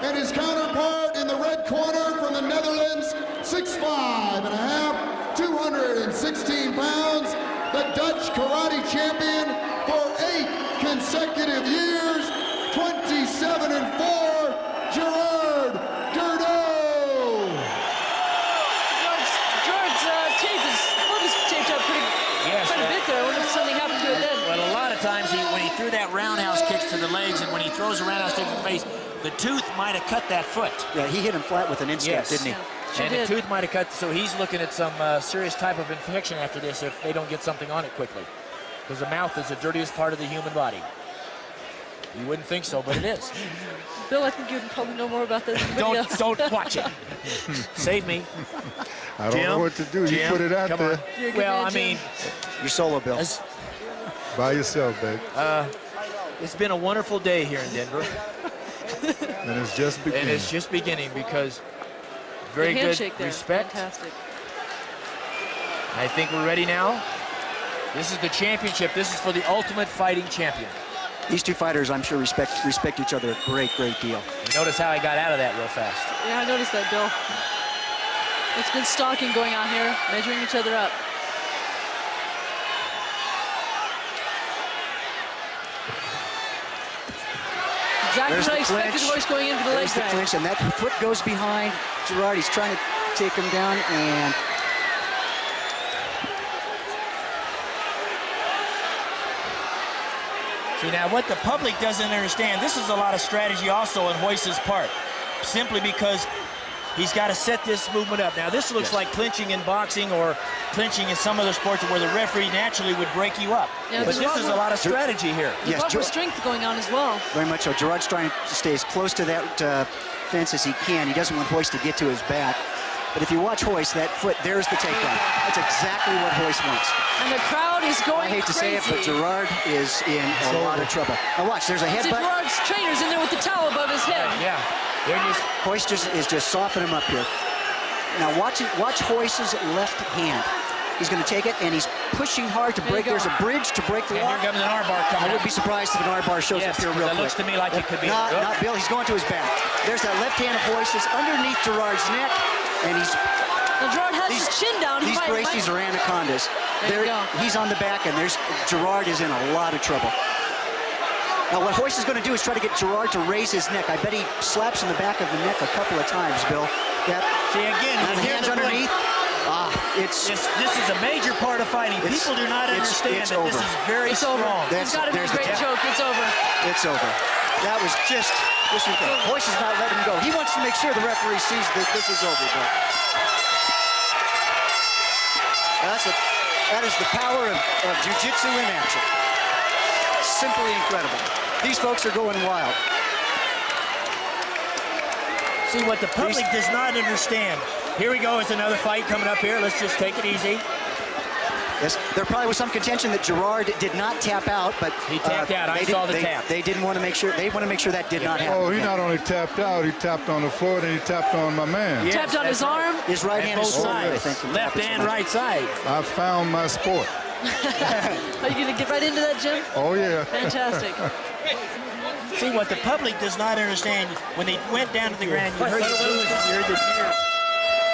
And his counterpart in the red corner from the Netherlands, 6'5½", 216 pounds, the Dutch karate champion for 8 consecutive years, 27-4, Gerard Gardot. Gerard's tape is taped up quite a bit there. I wonder if something happened to it then. Well, a lot of times when he threw that roundhouse kicks to the legs and when he throws a roundhouse kick to the face, the tooth might have cut that foot. Yeah, he hit him flat with an instep, didn't he? Sure and did. the tooth might have cut, so he's looking at some serious type of infection after this if they don't get something on it quickly. Because the mouth is the dirtiest part of the human body. You wouldn't think so, but it is. Bill, I think you probably know more about this than anybody else. Don't watch it. Save me. I don't know what to do. You put it out there. Well, I mean, you're solo, Bill. By yourself, babe. It's been a wonderful day here in Denver. And it's just beginning. And it's just beginning because very good respect. Fantastic. I think we're ready now. This is the championship. This is for the Ultimate Fighting Champion. These two fighters, I'm sure, respect each other a great deal. You notice how I got out of that real fast. Yeah, I noticed that, Bill. It's good stalking going on here, measuring each other up. Exactly what I expected. Royce going in for the leg drag. Clinch, and that foot goes behind Gerard. He's trying to take him down, and See, now what the public doesn't understand, this is a lot of strategy also on Royce's part, simply because he's got to set this movement up. Now, this looks like clinching in boxing or clinching in some other sports where the referee naturally would break you up. Yeah, but this is a lot of strategy here. There's a lot more strength going on as well. Very much so. Gerard's trying to stay as close to that fence as he can. He doesn't want Royce to get to his back. But if you watch Royce, that foot, there's the takedown. That's exactly what Royce wants. And the crowd is going I hate to say it, but Gerard is in a lot of trouble. Now watch, there's a headbutt. Gerard's trainer's in there with the towel above his head. Yeah. There he is. Royce is just softening him up here. Now watch Royce's left hand. He's going to take it, and he's pushing hard to break. There's a bridge to break the and lock. Here comes an armbar coming. I would be surprised if an armbar shows up here real quick. It looks to me like it could be. Not Bill. He's going to his back. There's that left hand of Royce's underneath Gerard's neck, and he's. Well, Gerard has his chin down. These Gracies are anacondas. There you go. He's on the back, and Gerard is in a lot of trouble. Now, what Royce is going to do is try to get Gerard to raise his neck. I bet he slaps in the back of the neck a couple of times, Bill. Yep. See, again, the hands underneath. This is a major part of fighting. People do not understand that this is very strong. It's got to be a great joke. It's over. It's over. That was just Royce is not letting him go. He wants to make sure the referee sees that this is over, Bill. That is the power of jiu-jitsu in action. Simply incredible. These folks are going wild. See, what the public does not understand. Here we go. It's another fight coming up here. Let's just take it easy. Yes, there probably was some contention that Gerard did not tap out, but he tapped out. I saw the tap. They didn't want to make sure. They want to make sure that did not happen. Oh, he not only tapped out, he tapped on the floor, then he tapped on my man. He tapped on his arm. His right hand is stronger, I think. Left and right side. I found my sport. Are you going to get right into that, Jim? Oh, yeah. Fantastic. See, what the public does not understand, when they went down to the ground, you heard the booze, you heard the cheer.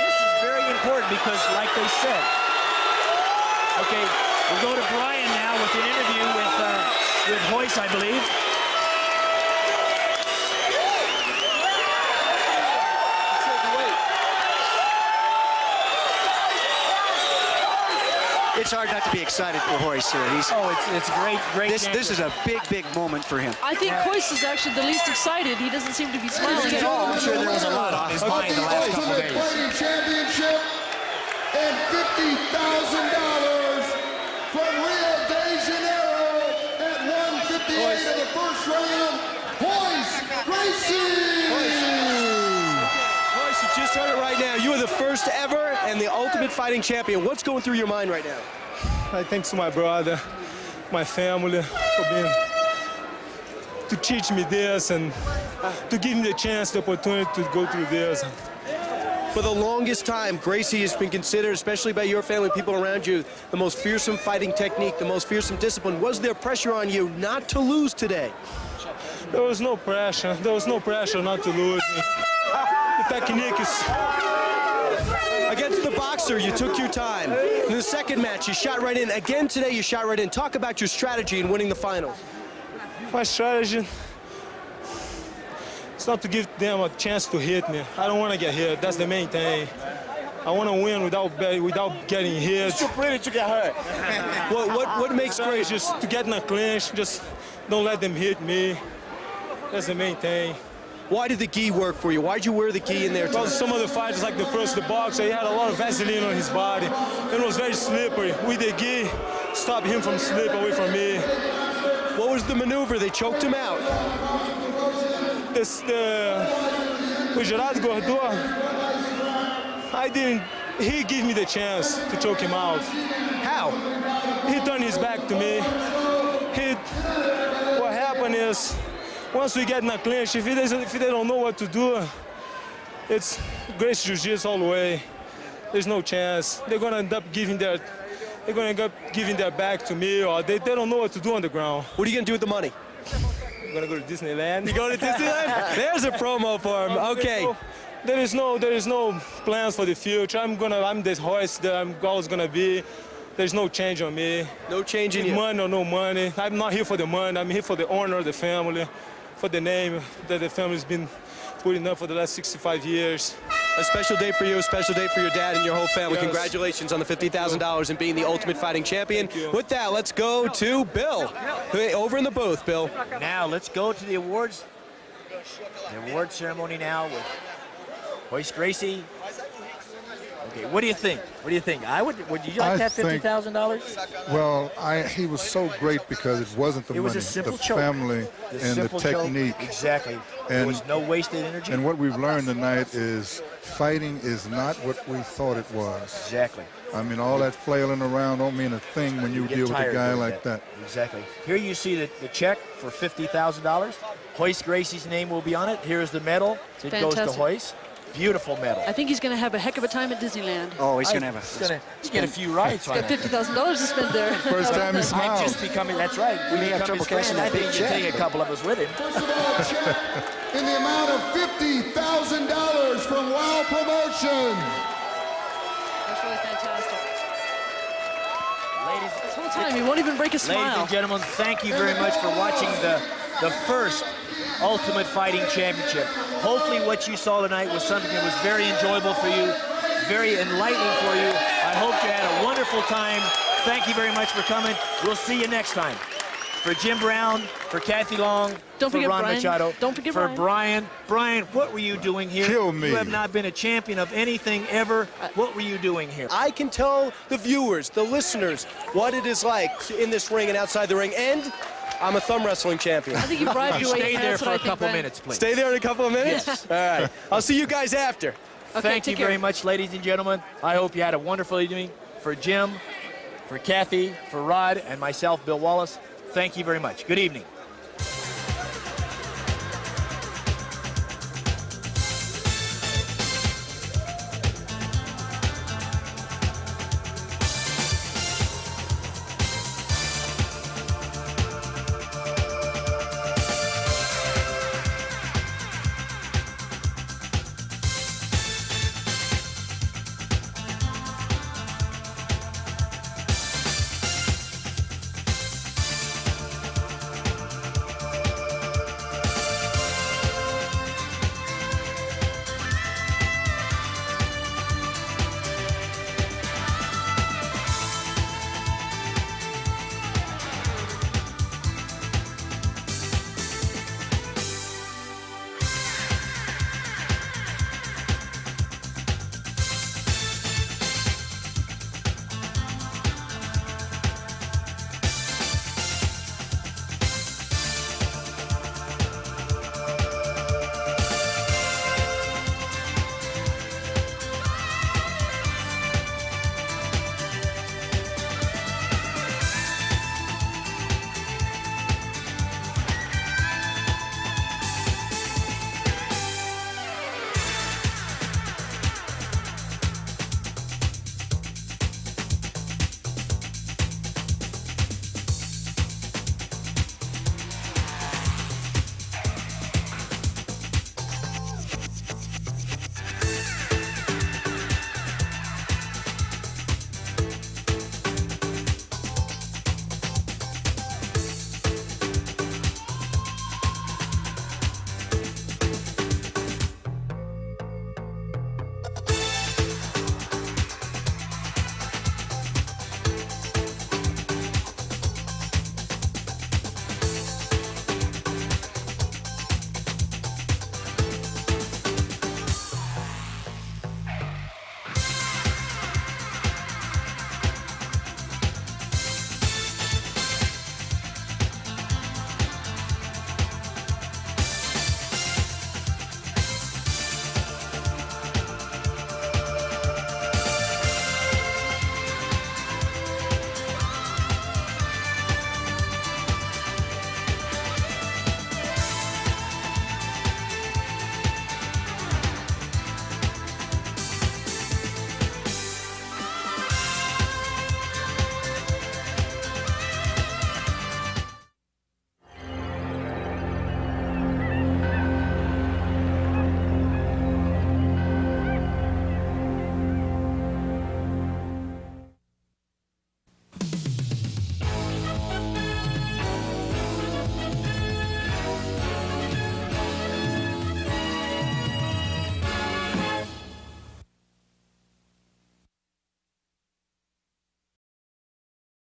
This is very important because, like they said, okay, we'll go to Brian now with an interview with Royce, I believe. It's hard not to be excited for Royce here. It's great. This is a big moment for him. I think Royce is actually the least excited. He doesn't seem to be smiling at all. I'm sure there was a lot on his mind the last couple of days. Fighting championship and $50,000 from Rio de Janeiro at 158 of the first round. Royce Gracie. Royce, you just heard it right now. You are the first ever and the Ultimate Fighting Champion. What's going through your mind right now? I thanks to my brother, my family for to teach me this and to give me the chance, the opportunity to go through this. For the longest time, Gracie has been considered, especially by your family, people around you, the most fearsome fighting technique, the most fearsome discipline. Was there pressure on you not to lose today? There was no pressure. There was no pressure not to lose. The technique is... Against the boxer, you took your time. In the second match, you shot right in. Again today, you shot right in. Talk about your strategy in winning the final. My strategy is not to give them a chance to hit me. I don't want to get hit. That's the main thing. I want to win without getting hit. You're ready to get hurt. What makes great just to get in a clinch, just don't let them hit me. That's the main thing. Why did the gi work for you? Why did you wear the gi in there? Because some of the fighters, like the boxer, he had a lot of Vaseline on his body. It was very slippery. With the gi, stopped him from slipping away from me. What was the maneuver? They choked him out. With Gerard Gordon, he gave me the chance to choke him out. How? He turned his back to me. What happened is, once we get in a clinch, if they don't know what to do, it's great jiu-jitsu all the way. There's no chance. They're gonna end up giving their back to me, or they don't know what to do on the ground. What are you gonna do with the money? I'm gonna go to Disneyland. You going to Disneyland? There's a promo for him. Okay. There is no plans for the future. I'm this horse that I'm always gonna be. There's no change on me. No change in you. Money or no money. I'm not here for the money. I'm here for the honor of the family, for the name that the family's been putting up for the last 65 years. A special day for you, a special day for your dad and your whole family. Yes. Congratulations on the $50,000 and being the Ultimate Fighting Champion. With that, let's go to Bill. Over in the booth, Bill. Now, let's go to the awards. The award ceremony now with Royce Gracie. Okay, what do you think? What do you think? Would you like that $50,000? Well, he was so great because it wasn't the money, was a simple the choke. family and the technique. Exactly. There was no wasted energy. And what we've learned tonight is fighting is not what we thought it was. Exactly. I mean, all that flailing around don't mean a thing when you deal with a guy like that. Exactly. Here you see the check for $50,000. Royce Gracie's name will be on it. Here's the medal. It goes to Royce. Beautiful medal. I think he's going to have a heck of a time at Disneyland. Oh, he's going to have He's get a few rides. He's got $50,000 to spend there. First time he smiled. Just becoming, that's right. We may have trouble cashing that I think big you check. take a couple of us with him. First of all, a check in the amount of $50,000 from Wow Promotion. That's really fantastic. Ladies, this whole time, he won't even break a smile. Ladies and gentlemen, thank you very much for watching the first Ultimate Fighting Championship. Hopefully what you saw tonight was something that was very enjoyable for you, very enlightening for you. I hope you had a wonderful time. Thank you very much for coming. We'll see you next time. For Jim Brown, for Kathy Long, Don't for forget Ron Brian. Machado, Don't forget for Brian. Brian, what were you doing here? Kill me. You have not been a champion of anything ever. What were you doing here? I can tell the viewers, the listeners, what it is like in this ring and outside the ring, and I'm a thumb wrestling champion. I think you bribed your way Stay in. there That's for what I a think, couple Brian. minutes, please. Stay there in a couple of minutes? Yes. All right. I'll see you guys after. Okay, Thank you take care. very much, ladies and gentlemen. I hope you had a wonderful evening. For Jim, for Kathy, for Rod, and myself, Bill Wallace, thank you very much. Good evening.